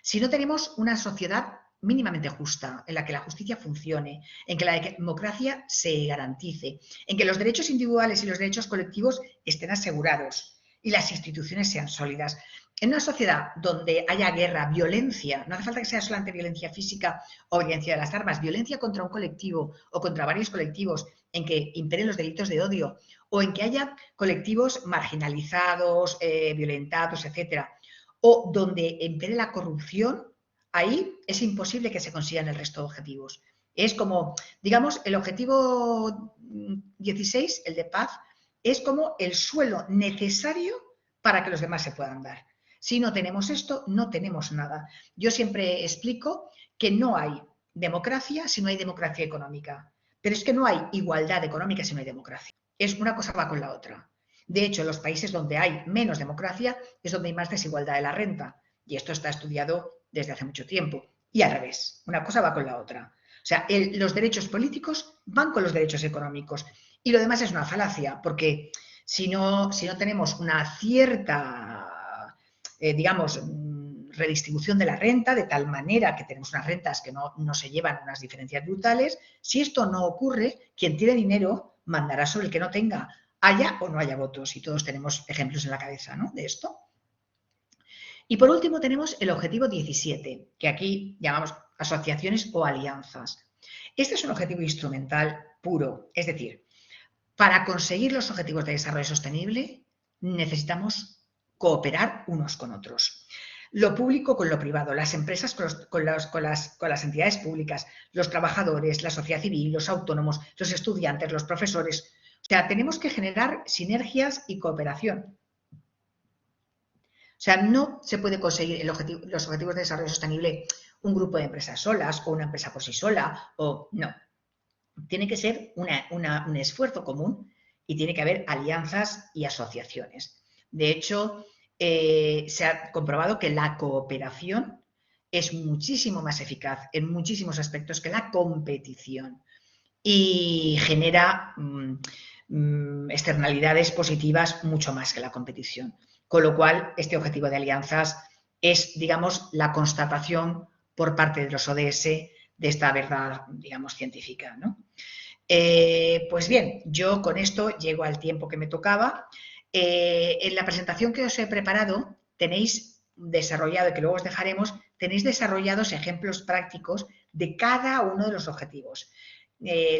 Si no tenemos una sociedad mínimamente justa, en la que la justicia funcione, en que la democracia se garantice, en que los derechos individuales y los derechos colectivos estén asegurados y las instituciones sean sólidas. En una sociedad donde haya guerra, violencia, no hace falta que sea solamente violencia física o violencia de las armas, violencia contra un colectivo o contra varios colectivos, en que imperen los delitos de odio o en que haya colectivos marginalizados, violentados, etcétera, o donde impere la corrupción, ahí es imposible que se consigan el resto de objetivos. Es como, digamos, el objetivo 16, el de paz, es como el suelo necesario para que los demás se puedan dar. Si no tenemos esto, no tenemos nada. Yo siempre explico que no hay democracia si no hay democracia económica. Pero es que no hay igualdad económica si no hay democracia. Una cosa va con la otra. De hecho, en los países donde hay menos democracia es donde hay más desigualdad de la renta. Y esto está estudiado desde hace mucho tiempo. Y al revés, una cosa va con la otra. O sea, los derechos políticos van con los derechos económicos. Y lo demás es una falacia, porque si no tenemos una cierta, digamos, redistribución de la renta, de tal manera que tenemos unas rentas que no se llevan unas diferencias brutales, si esto no ocurre, quien tiene dinero mandará sobre el que no tenga, haya o no haya votos. Y todos tenemos ejemplos en la cabeza, ¿no?, de esto. Y por último tenemos el objetivo 17, que aquí llamamos asociaciones o alianzas. Este es un objetivo instrumental puro, es decir, para conseguir los objetivos de desarrollo sostenible necesitamos cooperar unos con otros. lo público con lo privado, las empresas con las entidades públicas, los trabajadores, la sociedad civil, los autónomos, los estudiantes, los profesores. O sea, tenemos que generar sinergias y cooperación. O sea, no se puede conseguir los objetivos de desarrollo sostenible un grupo de empresas solas o una empresa por sí sola, o no. Tiene que ser un esfuerzo común y tiene que haber alianzas y asociaciones. De hecho, se ha comprobado que la cooperación es muchísimo más eficaz en muchísimos aspectos que la competición y genera externalidades positivas mucho más que la competición. Con lo cual, este objetivo de alianzas es, digamos, la constatación por parte de los ODS de esta verdad, digamos, científica, ¿no? Pues bien, yo con esto llego al tiempo que me tocaba. En la presentación que os he preparado tenéis desarrollado, y que luego os dejaremos, tenéis desarrollados ejemplos prácticos de cada uno de los objetivos.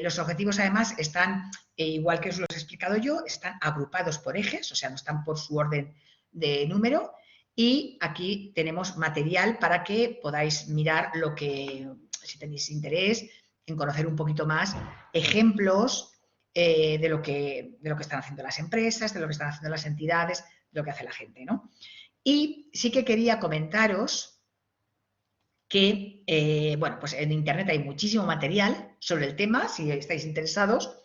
Los objetivos además están, igual que os los he explicado yo, están agrupados por ejes, o sea, no están por su orden de número, y aquí tenemos material para que podáis mirar lo que, si tenéis interés en conocer un poquito más, ejemplos de lo que están haciendo las empresas, de lo que están haciendo las entidades, de lo que hace la gente, ¿no? Y sí que quería comentaros que, bueno, pues en Internet hay muchísimo material sobre el tema, si estáis interesados.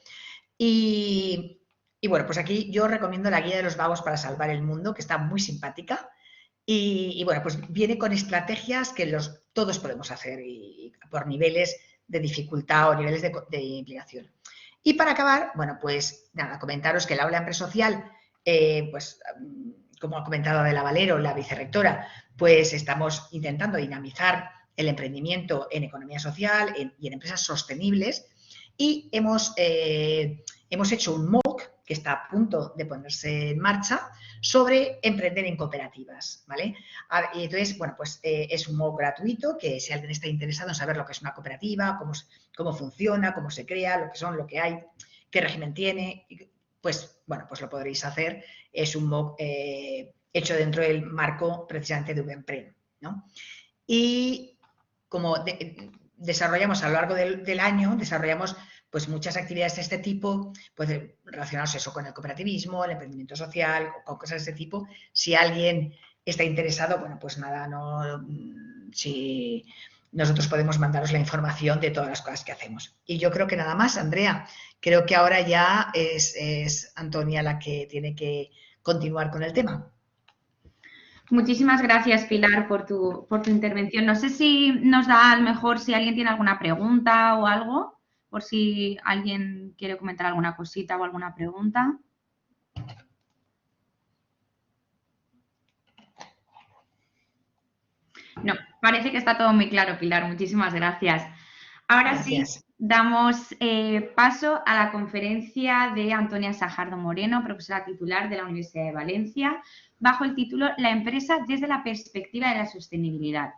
Y bueno, pues aquí yo recomiendo la guía de los vagos para salvar el mundo, que está muy simpática. Y bueno, pues viene con estrategias que todos podemos hacer y por niveles de dificultad o niveles de implicación. Y para acabar, bueno, pues nada, comentaros que el aula empresocial, pues como ha comentado Adela Valero, la vicerrectora, pues estamos intentando dinamizar el emprendimiento en economía social y en empresas sostenibles y hemos hecho un MOOC que está a punto de ponerse en marcha sobre emprender en cooperativas, ¿vale? Y entonces, bueno, pues es un MOOC gratuito que si alguien está interesado en saber lo que es una cooperativa, cómo funciona, cómo se crea, lo que son, lo que hay, qué régimen tiene, pues bueno, pues lo podréis hacer. Es un MOOC hecho dentro del marco precisamente de VEMPREN, ¿no? Y como desarrollamos a lo largo del año, desarrollamos pues muchas actividades de este tipo, pues relacionadas eso con el cooperativismo, el emprendimiento social, con cosas de este tipo. Si alguien está interesado, bueno, pues nada, si nosotros podemos mandaros la información de todas las cosas que hacemos. Y yo creo que nada más, Andrea, creo que ahora ya es Antonia la que tiene que continuar con el tema. Muchísimas gracias, Pilar, por tu intervención. No sé si nos da a lo mejor si alguien tiene alguna pregunta o algo, por si alguien quiere comentar alguna cosita o alguna pregunta. No, parece que está todo muy claro, Pilar. Muchísimas gracias. Ahora Gracias. Sí, damos paso a la conferencia de Antonia Sajardo Moreno, profesora titular de la Universidad de Valencia, bajo el título La empresa desde la perspectiva de la sostenibilidad.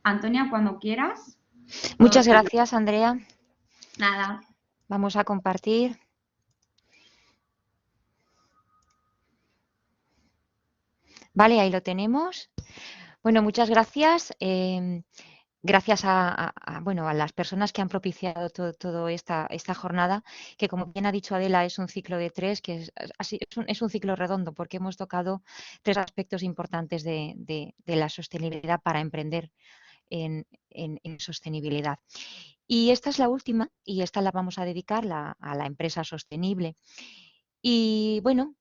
Antonia, cuando quieras. Muchas gracias, Andrea. Nada. Vamos a compartir. Vale, ahí lo tenemos. Bueno, muchas gracias. Gracias a las personas que han propiciado toda esta jornada, que como bien ha dicho Adela, es un ciclo de 3, que es un ciclo redondo, porque hemos tocado 3 aspectos importantes de la sostenibilidad para emprender en sostenibilidad. Y esta es la última, y esta la vamos a dedicar a la empresa sostenible. Y bueno,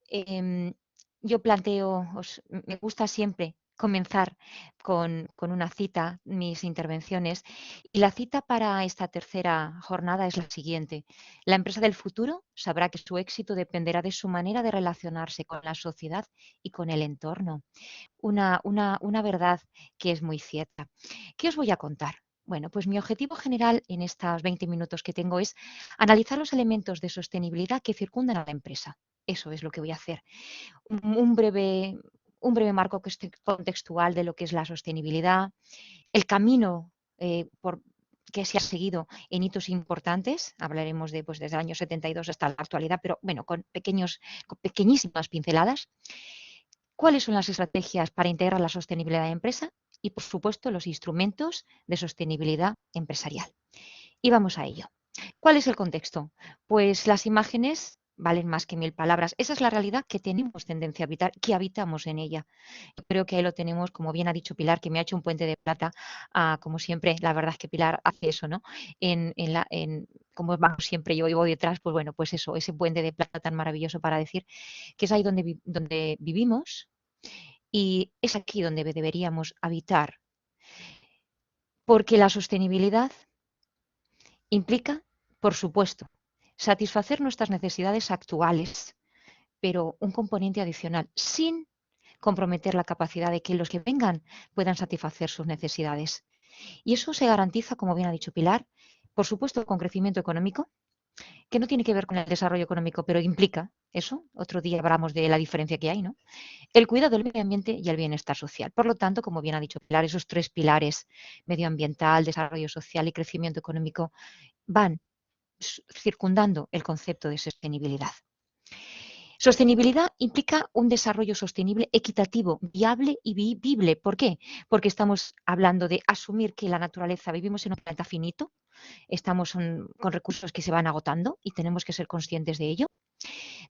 yo planteo, me gusta siempre comenzar con una cita, mis intervenciones, y la cita para esta tercera jornada es la siguiente. La empresa del futuro sabrá que su éxito dependerá de su manera de relacionarse con la sociedad y con el entorno. Una verdad que es muy cierta. ¿Qué os voy a contar? Bueno, pues mi objetivo general en estos 20 minutos que tengo es analizar los elementos de sostenibilidad que circundan a la empresa. Eso es lo que voy a hacer. Un breve marco contextual de lo que es la sostenibilidad, el camino que se ha seguido en hitos importantes, hablaremos desde el año 72 hasta la actualidad, pero bueno, con pequeñísimas pinceladas. ¿Cuáles son las estrategias para integrar la sostenibilidad de la empresa? y, por supuesto, los instrumentos de sostenibilidad empresarial. Y vamos a ello. ¿Cuál es el contexto? Pues las imágenes valen más que 1000 palabras. Esa es la realidad que tenemos tendencia a habitar, que habitamos en ella. Yo creo que ahí lo tenemos, como bien ha dicho Pilar, que me ha hecho un puente de plata, como siempre, la verdad es que Pilar hace eso, ¿no? Como vamos siempre, yo voy detrás, pues bueno, pues eso, ese puente de plata tan maravilloso para decir que es ahí donde vivimos y es aquí donde deberíamos habitar. Porque la sostenibilidad implica, por supuesto, satisfacer nuestras necesidades actuales, pero un componente adicional, sin comprometer la capacidad de que los que vengan puedan satisfacer sus necesidades. Y eso se garantiza, como bien ha dicho Pilar, por supuesto, con crecimiento económico, que no tiene que ver con el desarrollo económico, pero implica eso. Otro día hablamos de la diferencia que hay, ¿no? El cuidado del medio ambiente y el bienestar social. Por lo tanto, como bien ha dicho Pilar, esos 3 pilares, medioambiental, desarrollo social y crecimiento económico, van circundando el concepto de sostenibilidad. Sostenibilidad implica un desarrollo sostenible, equitativo, viable y vivible. ¿Por qué? Porque estamos hablando de asumir que la naturaleza, vivimos en un planeta finito, estamos con recursos que se van agotando y tenemos que ser conscientes de ello.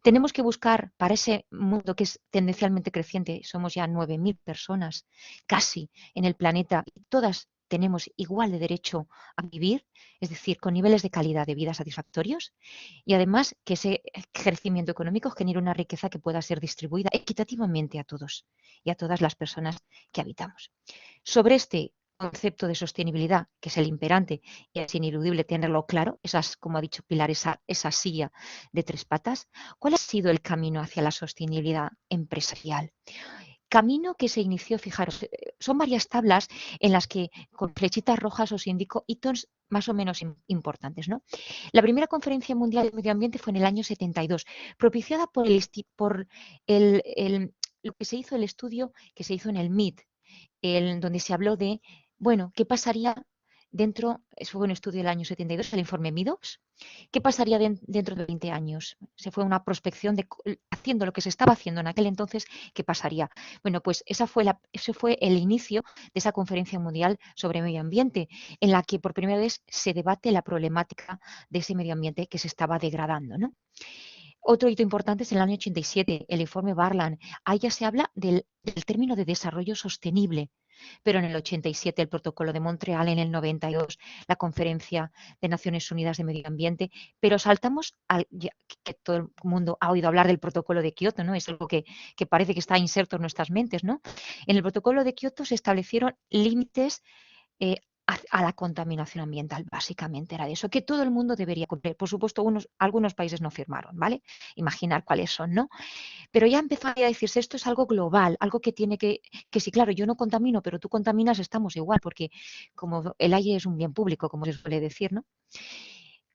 Tenemos que buscar para ese mundo que es tendencialmente creciente, somos ya 9000 personas casi en el planeta y todas tenemos igual de derecho a vivir, es decir, con niveles de calidad de vida satisfactorios y además que ese crecimiento económico genere una riqueza que pueda ser distribuida equitativamente a todos y a todas las personas que habitamos. Sobre este concepto de sostenibilidad, que es el imperante y es ineludible tenerlo claro, esas, como ha dicho Pilar, esa silla de 3 patas, ¿cuál ha sido el camino hacia la sostenibilidad empresarial? Camino que se inició, fijaros, son varias tablas en las que con flechitas rojas os indico hitos más o menos importantes, ¿no? La primera conferencia mundial de medio ambiente fue en el año 72, propiciada por lo que se hizo, el estudio que se hizo en el MIT, donde se habló de, bueno, ¿qué pasaría eso fue un estudio del año 72, el informe Meadows, ¿qué pasaría dentro de 20 años? Se fue una prospección haciendo lo que se estaba haciendo en aquel entonces, ¿qué pasaría? Bueno, pues ese fue el inicio de esa conferencia mundial sobre medio ambiente, en la que por primera vez se debate la problemática de ese medio ambiente que se estaba degradando, ¿no? Otro hito importante es en el año 87, el informe Barland. Ahí ya se habla del término de desarrollo sostenible, pero en el 87 el protocolo de Montreal, en el 92 la conferencia de Naciones Unidas de Medio Ambiente, pero saltamos que todo el mundo ha oído hablar del protocolo de Kioto, ¿no? Es algo que parece que está inserto en nuestras mentes, ¿no? En el protocolo de Kioto se establecieron límites a la contaminación ambiental, básicamente era de eso, que todo el mundo debería cumplir. Por supuesto, algunos países no firmaron, ¿vale? Imaginar cuáles son, ¿no? Pero ya empezó a decirse, esto es algo global, algo que tiene que si claro, yo no contamino, pero tú contaminas, estamos igual, porque como el aire es un bien público, como se suele decir, ¿no?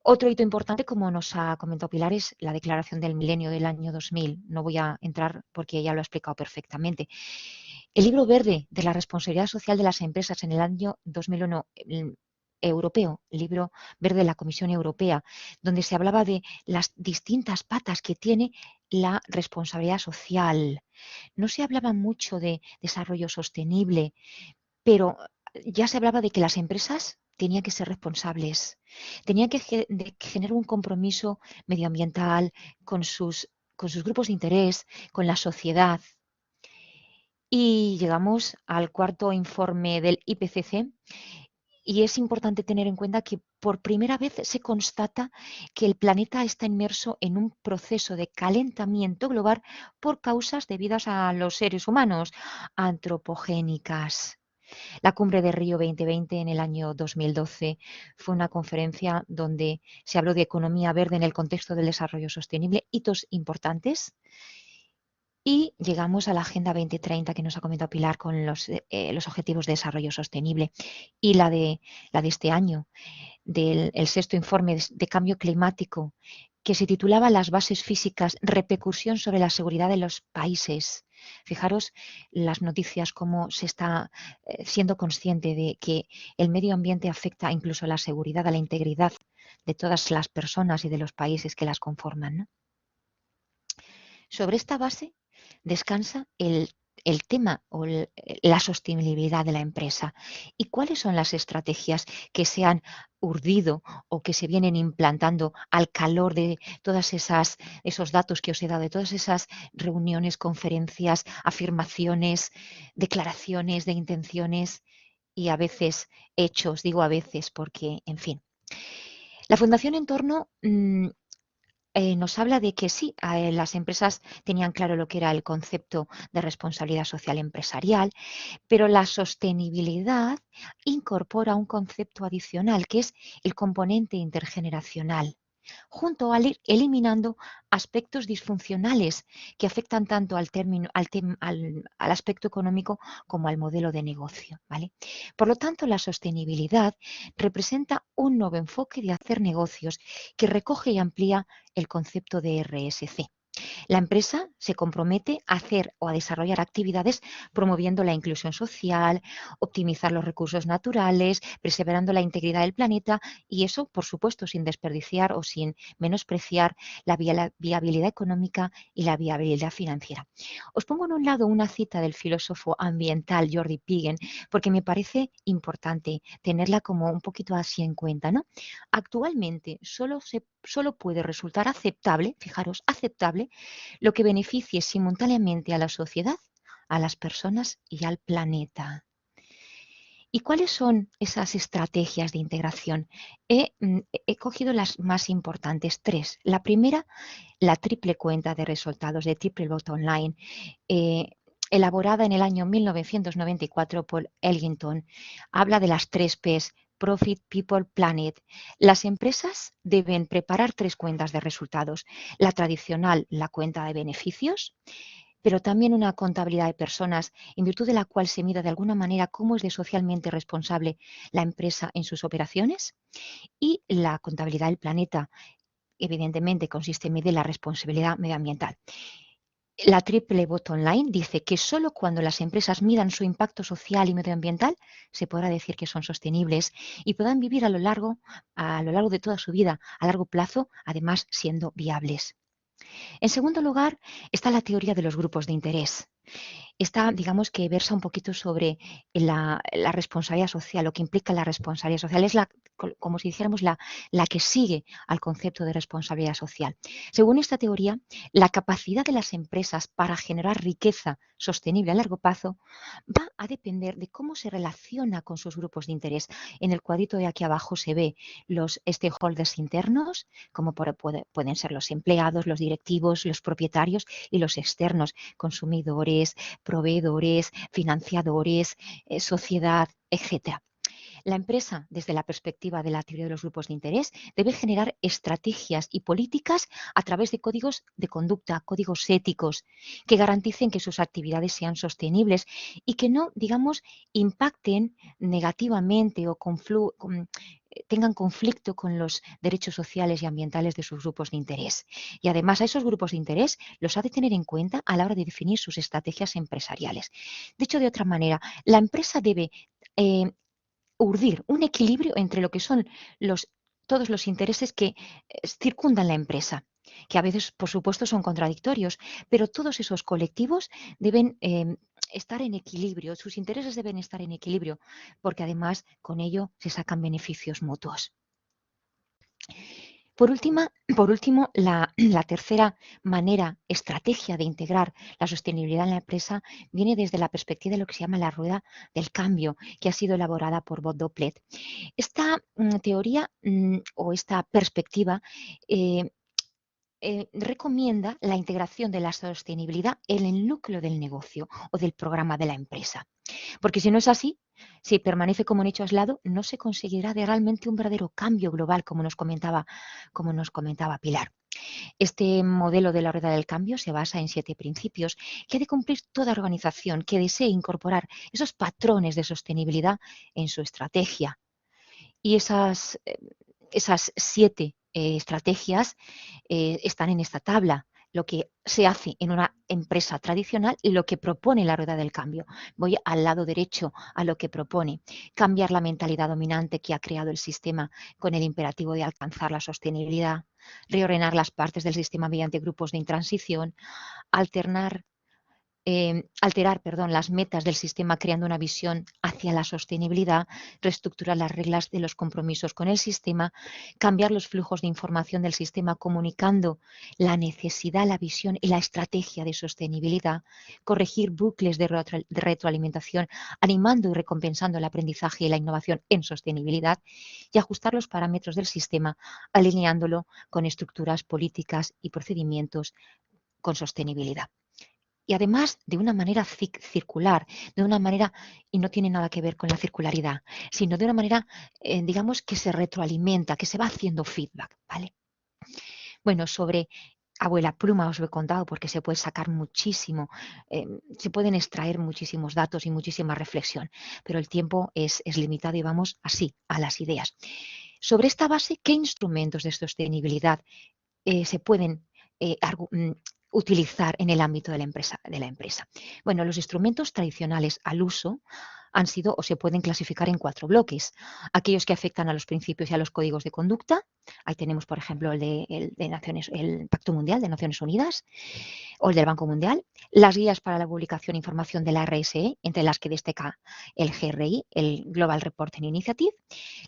Otro hito importante, como nos ha comentado Pilar, es la Declaración del Milenio del año 2000. No voy a entrar porque ella lo ha explicado perfectamente. El libro verde de la responsabilidad social de las empresas en el año 2001, europeo, el libro verde de la Comisión Europea, donde se hablaba de las distintas patas que tiene la responsabilidad social. No se hablaba mucho de desarrollo sostenible, pero ya se hablaba de que las empresas tenían que ser responsables, tenían que generar un compromiso medioambiental con sus grupos de interés, con la sociedad. Y llegamos al cuarto informe del IPCC y es importante tener en cuenta que por primera vez se constata que el planeta está inmerso en un proceso de calentamiento global por causas debidas a los seres humanos, antropogénicas. La Cumbre de Río 2020 en el año 2012 fue una conferencia donde se habló de economía verde en el contexto del desarrollo sostenible, hitos importantes. Y llegamos a la Agenda 2030 que nos ha comentado Pilar con los Objetivos de Desarrollo Sostenible y la de este año, del sexto informe de cambio climático, que se titulaba Las bases físicas, repercusión sobre la seguridad de los países. Fijaros las noticias, cómo se está siendo consciente de que el medio ambiente afecta incluso a la seguridad, a la integridad de todas las personas y de los países que las conforman, ¿no? Sobre esta base descansa el el tema o la sostenibilidad de la empresa y cuáles son las estrategias que se han urdido o que se vienen implantando al calor de todas esos datos que os he dado, de todas esas reuniones, conferencias, afirmaciones, declaraciones de intenciones y a veces hechos, digo a veces porque, en fin. La Fundación Entorno nos habla de que sí, las empresas tenían claro lo que era el concepto de responsabilidad social empresarial, pero la sostenibilidad incorpora un concepto adicional que es el componente intergeneracional, junto al ir eliminando aspectos disfuncionales que afectan tanto al aspecto económico como al modelo de negocio, ¿vale? Por lo tanto, la sostenibilidad representa un nuevo enfoque de hacer negocios que recoge y amplía el concepto de RSC. La empresa se compromete a hacer o a desarrollar actividades promoviendo la inclusión social, optimizar los recursos naturales, preservando la integridad del planeta y eso, por supuesto, sin desperdiciar o sin menospreciar la viabilidad económica y la viabilidad financiera. Os pongo en un lado una cita del filósofo ambiental Jordi Piguen porque me parece importante tenerla como un poquito así en cuenta, ¿no? Actualmente solo puede resultar aceptable, fijaros, aceptable, lo que beneficie simultáneamente a la sociedad, a las personas y al planeta. ¿Y cuáles son esas estrategias de integración? He cogido las más importantes, 3. La primera, la triple cuenta de resultados de Triple Bottom Line, elaborada en el año 1994 por Elginton. Habla de las 3 Ps, Profit, People, Planet. Las empresas deben preparar 3 cuentas de resultados. La tradicional, la cuenta de beneficios, pero también una contabilidad de personas, en virtud de la cual se mira de alguna manera cómo es de socialmente responsable la empresa en sus operaciones, y la contabilidad del planeta, evidentemente consiste en medir la responsabilidad medioambiental. La Triple Bottom Line dice que solo cuando las empresas midan su impacto social y medioambiental se podrá decir que son sostenibles y puedan vivir a lo largo de toda su vida, a largo plazo, además siendo viables. En segundo lugar, está la teoría de los grupos de interés. Esta, digamos que versa un poquito sobre la responsabilidad social, lo que implica la responsabilidad social. Es como si dijéramos la que sigue al concepto de responsabilidad social. Según esta teoría, la capacidad de las empresas para generar riqueza sostenible a largo plazo va a depender de cómo se relaciona con sus grupos de interés. En el cuadrito de aquí abajo se ve los stakeholders internos, como pueden ser los empleados, los directivos, los propietarios y los externos, consumidores, proveedores, financiadores, sociedad, etc. La empresa, desde la perspectiva de la teoría de los grupos de interés, debe generar estrategias y políticas a través de códigos de conducta, códigos éticos, que garanticen que sus actividades sean sostenibles y que no, digamos, impacten negativamente o tengan conflicto con los derechos sociales y ambientales de sus grupos de interés. Y además a esos grupos de interés los ha de tener en cuenta a la hora de definir sus estrategias empresariales. Dicho de otra manera, la empresa debe urdir un equilibrio entre lo que son todos los intereses que circundan la empresa, que a veces, por supuesto, son contradictorios, pero todos esos colectivos deben estar en equilibrio, sus intereses deben estar en equilibrio, porque además con ello se sacan beneficios mutuos. Por último, la tercera estrategia de integrar la sostenibilidad en la empresa viene desde la perspectiva de lo que se llama la rueda del cambio, que ha sido elaborada por Bob Dopplet. Esta teoría o esta perspectiva recomienda la integración de la sostenibilidad en el núcleo del negocio o del programa de la empresa. Porque si no es así, si permanece como un hecho aislado, no se conseguirá realmente un verdadero cambio global, como nos comentaba Pilar. Este modelo de la rueda del cambio se basa en 7 principios que ha de cumplir toda organización que desee incorporar esos patrones de sostenibilidad en su estrategia. Y esas 7 estrategias están en esta tabla, lo que se hace en una empresa tradicional y lo que propone la rueda del cambio. Voy al lado derecho a lo que propone. Cambiar la mentalidad dominante que ha creado el sistema con el imperativo de alcanzar la sostenibilidad, reordenar las partes del sistema mediante grupos de intransición, alternar alterar, las metas del sistema creando una visión hacia la sostenibilidad, reestructurar las reglas de los compromisos con el sistema, cambiar los flujos de información del sistema comunicando la necesidad, la visión y la estrategia de sostenibilidad, corregir bucles de retroalimentación, animando y recompensando el aprendizaje y la innovación en sostenibilidad y ajustar los parámetros del sistema alineándolo con estructuras políticas y procedimientos con sostenibilidad. Y además de una manera circular, de una manera, y no tiene nada que ver con la circularidad, sino de una manera, digamos, que se retroalimenta, que se va haciendo feedback, ¿vale? Bueno, sobre Abuela Pluma os lo he contado porque se puede sacar muchísimo, se pueden extraer muchísimos datos y muchísima reflexión, pero el tiempo es limitado y vamos así, a las ideas. Sobre esta base, ¿qué instrumentos de sostenibilidad se pueden utilizar en el ámbito de la empresa? Bueno, los instrumentos tradicionales al uso han sido o se pueden clasificar en 4 bloques. Aquellos que afectan a los principios y a los códigos de conducta. Ahí tenemos, por ejemplo, el Pacto Mundial de Naciones Unidas o el del Banco Mundial. Las guías para la publicación e información de la RSE, entre las que destaca el GRI, el Global Reporting Initiative.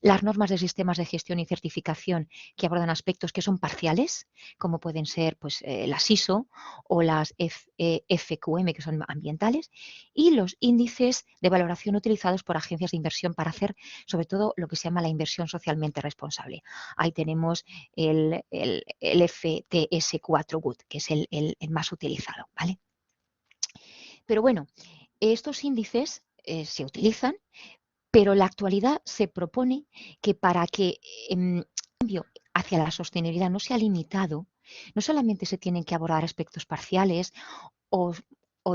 Las normas de sistemas de gestión y certificación que abordan aspectos que son parciales, como pueden ser las ISO o las FQM, que son ambientales, y los índices de valoración utilizados por agencias de inversión para hacer, sobre todo, lo que se llama la inversión socialmente responsable. Ahí tenemos el FTS4 Good, que es el más utilizado, ¿vale? Pero bueno, estos índices se utilizan, pero en la actualidad se propone que para que el cambio hacia la sostenibilidad no sea limitado, no solamente se tienen que abordar aspectos parciales o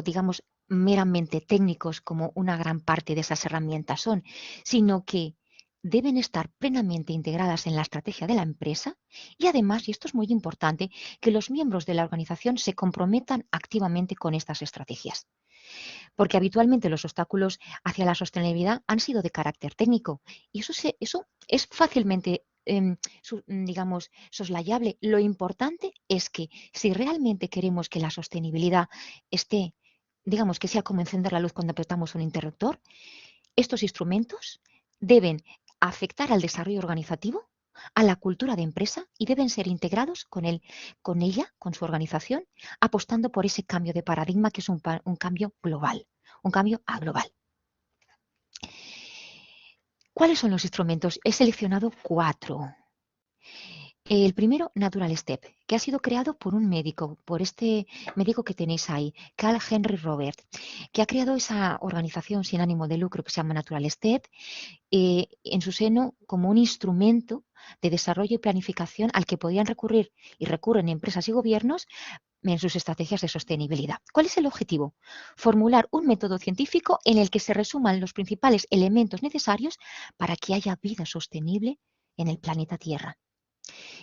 digamos, meramente técnicos, como una gran parte de esas herramientas son, sino que deben estar plenamente integradas en la estrategia de la empresa y además, y esto es muy importante, que los miembros de la organización se comprometan activamente con estas estrategias. Porque habitualmente los obstáculos hacia la sostenibilidad han sido de carácter técnico y eso es fácilmente digamos, soslayable. Lo importante es que si realmente queremos que la sostenibilidad esté, digamos, que sea como encender la luz cuando apretamos un interruptor, estos instrumentos deben afectar al desarrollo organizativo, a la cultura de empresa y deben ser integrados con ella, con su organización, apostando por ese cambio de paradigma que es un cambio global, un cambio a global. ¿Cuáles son los instrumentos? He seleccionado 4. El primero, Natural Step, que ha sido creado por un médico, por este médico que tenéis ahí, Carl Henry Robert, que ha creado esa organización sin ánimo de lucro que se llama Natural Step, en su seno como un instrumento de desarrollo y planificación al que podían recurrir y recurren empresas y gobiernos en sus estrategias de sostenibilidad. ¿Cuál es el objetivo? Formular un método científico en el que se resuman los principales elementos necesarios para que haya vida sostenible en el planeta Tierra.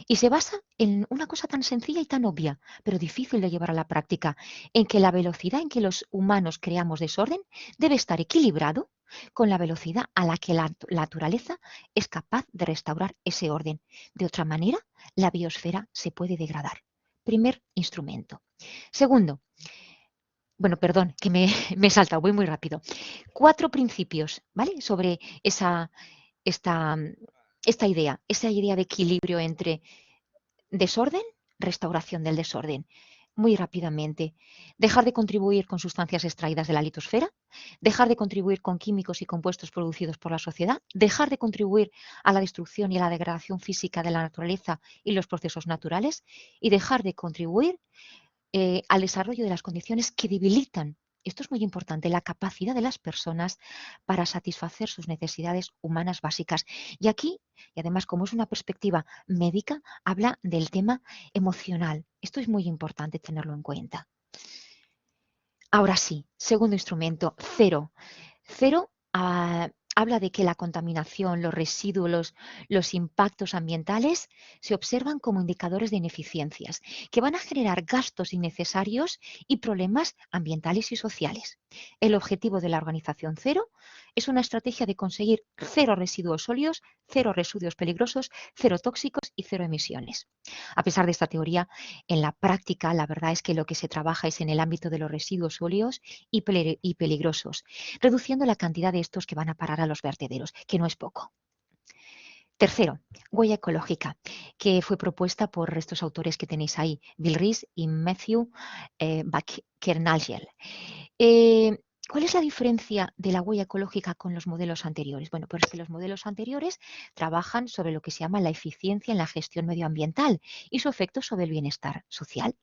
Y se basa en una cosa tan sencilla y tan obvia, pero difícil de llevar a la práctica, en que la velocidad en que los humanos creamos desorden debe estar equilibrado con la velocidad a la que la naturaleza es capaz de restaurar ese orden. De otra manera, la biosfera se puede degradar. Primer instrumento. Segundo, bueno, perdón, que me he saltado, voy muy rápido. 4 principios, ¿vale? Sobre esta idea de equilibrio entre desorden, restauración del desorden. Muy rápidamente, dejar de contribuir con sustancias extraídas de la litosfera, dejar de contribuir con químicos y compuestos producidos por la sociedad, dejar de contribuir a la destrucción y a la degradación física de la naturaleza y los procesos naturales y dejar de contribuir al desarrollo de las condiciones que debilitan, esto es muy importante, la capacidad de las personas para satisfacer sus necesidades humanas básicas. Y aquí, y además como es una perspectiva médica, habla del tema emocional. Esto es muy importante tenerlo en cuenta. Ahora sí, segundo instrumento, cero. Cero habla de que la contaminación, los residuos, los impactos ambientales se observan como indicadores de ineficiencias que van a generar gastos innecesarios y problemas ambientales y sociales. El objetivo de la organización cero es una estrategia de conseguir 0 residuos sólidos, 0 residuos peligrosos, 0 tóxicos y 0 emisiones. A pesar de esta teoría, en la práctica la verdad es que lo que se trabaja es en el ámbito de los residuos sólidos y peligrosos, reduciendo la cantidad de estos que van a parar a los vertederos, que no es poco. Tercero, huella ecológica, que fue propuesta por estos autores que tenéis ahí, Bill Rees y Matthew Kernagel. ¿Cuál es la diferencia de la huella ecológica con los modelos anteriores? Bueno, pues que los modelos anteriores trabajan sobre lo que se llama la eficiencia en la gestión medioambiental y su efecto sobre el bienestar social.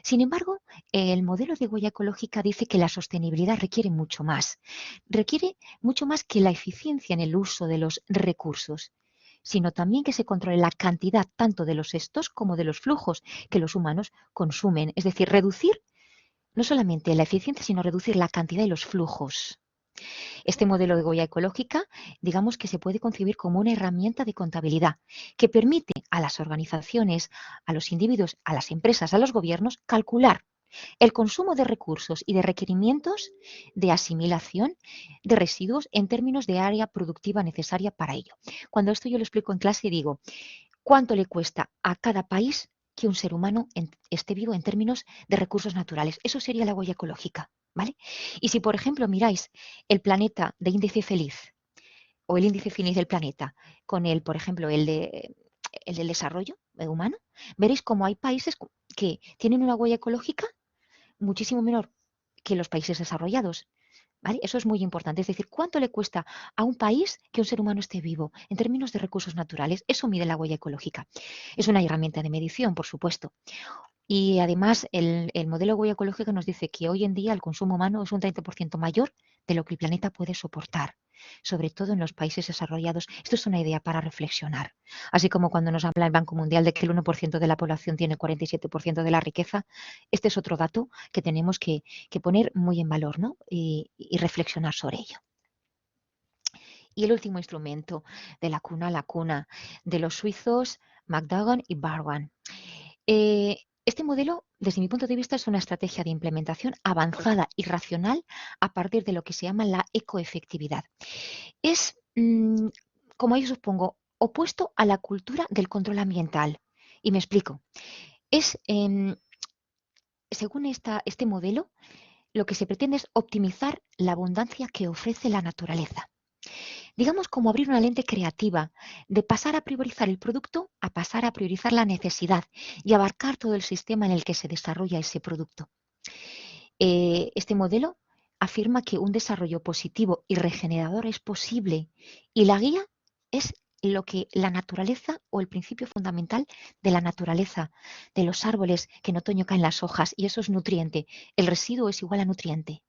Sin embargo, el modelo de huella ecológica dice que la sostenibilidad requiere mucho más que la eficiencia en el uso de los recursos, sino también que se controle la cantidad tanto de los estos como de los flujos que los humanos consumen, es decir, reducir no solamente la eficiencia, sino reducir la cantidad y los flujos. Este modelo de huella ecológica, digamos que se puede concebir como una herramienta de contabilidad que permite a las organizaciones, a los individuos, a las empresas, a los gobiernos, calcular el consumo de recursos y de requerimientos de asimilación de residuos en términos de área productiva necesaria para ello. Cuando esto yo lo explico en clase digo, ¿cuánto le cuesta a cada país que un ser humano esté vivo en términos de recursos naturales? Eso sería la huella ecológica, ¿vale? Y si, por ejemplo, miráis el planeta de índice feliz o el índice feliz del planeta con el, por ejemplo, el del desarrollo humano, veréis cómo hay países que tienen una huella ecológica muchísimo menor que los países desarrollados. ¿Vale? Eso es muy importante. Es decir, ¿cuánto le cuesta a un país que un ser humano esté vivo en términos de recursos naturales? Eso mide la huella ecológica. Es una herramienta de medición, por supuesto. Y además, el modelo de huella ecológica nos dice que hoy en día el consumo humano es un 30% mayor de lo que el planeta puede soportar, sobre todo en los países desarrollados. Esto es una idea para reflexionar. Así como cuando nos habla el Banco Mundial de que el 1% de la población tiene 47% de la riqueza, este es otro dato que tenemos que poner muy en valor, ¿no? y reflexionar sobre ello. Y el último instrumento, de la cuna a la cuna, de los suizos McDougall y Barwan. Este modelo, desde mi punto de vista, es una estrategia de implementación avanzada y racional a partir de lo que se llama la ecoefectividad. Es, como yo supongo, opuesto a la cultura del control ambiental. Y me explico. Es, según este modelo, lo que se pretende es optimizar la abundancia que ofrece la naturaleza. Digamos como abrir una lente creativa, de pasar a priorizar el producto a pasar a priorizar la necesidad y abarcar todo el sistema en el que se desarrolla ese producto. Este modelo afirma que un desarrollo positivo y regenerador es posible y la guía es lo que la naturaleza o el principio fundamental de la naturaleza, de los árboles que en otoño caen las hojas y eso es nutriente. El residuo es igual a nutriente.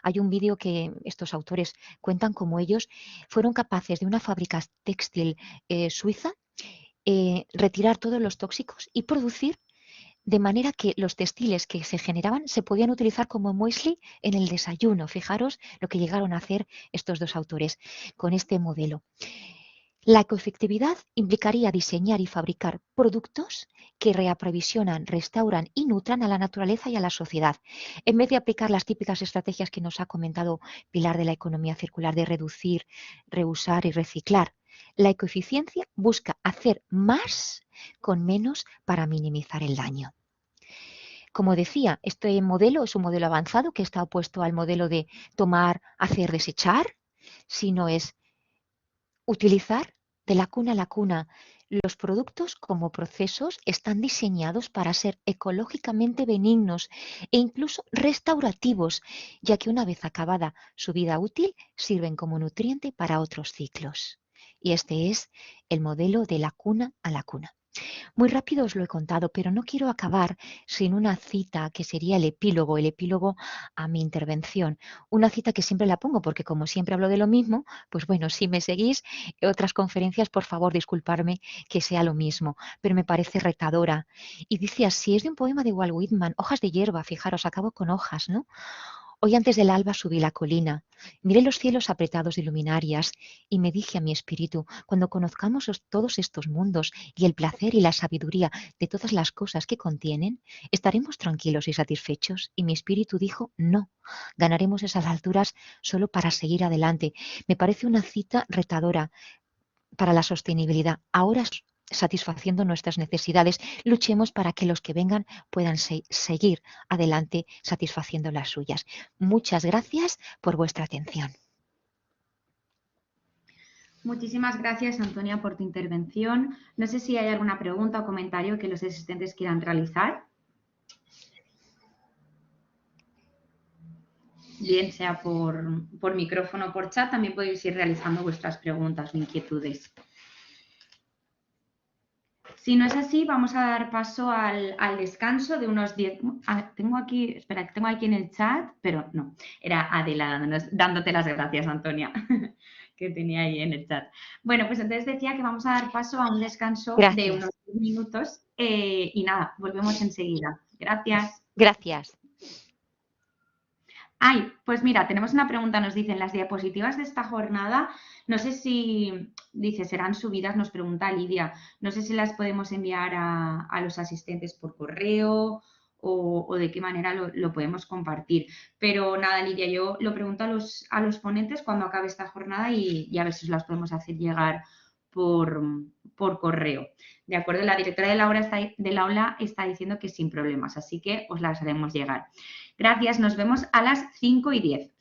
Hay un vídeo que estos autores cuentan cómo ellos fueron capaces de una fábrica textil suiza retirar todos los tóxicos y producir de manera que los textiles que se generaban se podían utilizar como muesli en el desayuno. Fijaros lo que llegaron a hacer estos dos autores con este modelo. La ecoefectividad implicaría diseñar y fabricar productos que reaprovisionan, restauran y nutran a la naturaleza y a la sociedad, en vez de aplicar las típicas estrategias que nos ha comentado Pilar de la economía circular de reducir, reusar y reciclar. La ecoeficiencia busca hacer más con menos para minimizar el daño. Como decía, este modelo es un modelo avanzado que está opuesto al modelo de tomar, hacer, desechar, sino es utilizar de la cuna a la cuna. Los productos como procesos están diseñados para ser ecológicamente benignos e incluso restaurativos, ya que una vez acabada su vida útil sirven como nutriente para otros ciclos. Y este es el modelo de la cuna a la cuna. Muy rápido os lo he contado, pero no quiero acabar sin una cita que sería el epílogo a mi intervención. Una cita que siempre la pongo porque como siempre hablo de lo mismo, pues bueno, si me seguís otras conferencias, por favor, disculparme que sea lo mismo, pero me parece retadora. Y dice así, es de un poema de Walt Whitman, Hojas de hierba, fijaros, acabo con hojas, ¿no? Hoy antes del alba subí la colina, miré los cielos apretados de luminarias y me dije a mi espíritu, cuando conozcamos todos estos mundos y el placer y la sabiduría de todas las cosas que contienen, ¿estaremos tranquilos y satisfechos? Y mi espíritu dijo, no, ganaremos esas alturas solo para seguir adelante. Me parece una cita retadora para la sostenibilidad. Ahora, satisfaciendo nuestras necesidades, luchemos para que los que vengan puedan seguir adelante satisfaciendo las suyas. Muchas gracias por vuestra atención. Muchísimas gracias, Antonia, por tu intervención. No sé si hay alguna pregunta o comentario que los asistentes quieran realizar. Bien sea por micrófono o por chat, también podéis ir realizando vuestras preguntas o inquietudes. Si no es así, vamos a dar paso al descanso de unos 10... tengo aquí en el chat, pero no, era Adela dándote las gracias, Antonia, que tenía ahí en el chat. Bueno, pues entonces decía que vamos a dar paso a un descanso de unos 10 minutos y nada, volvemos enseguida. Gracias. Gracias. Ay, pues mira, tenemos una pregunta, nos dicen las diapositivas de esta jornada, no sé si, dice, serán subidas, nos pregunta Lidia, no sé si las podemos enviar a los asistentes por correo o de qué manera lo podemos compartir. Pero nada, Lidia, yo lo pregunto a los ponentes cuando acabe esta jornada y a ver si os las podemos hacer llegar por correo. De acuerdo, la directora del aula está diciendo que sin problemas, así que os las haremos llegar. Gracias, nos vemos a las 5:10.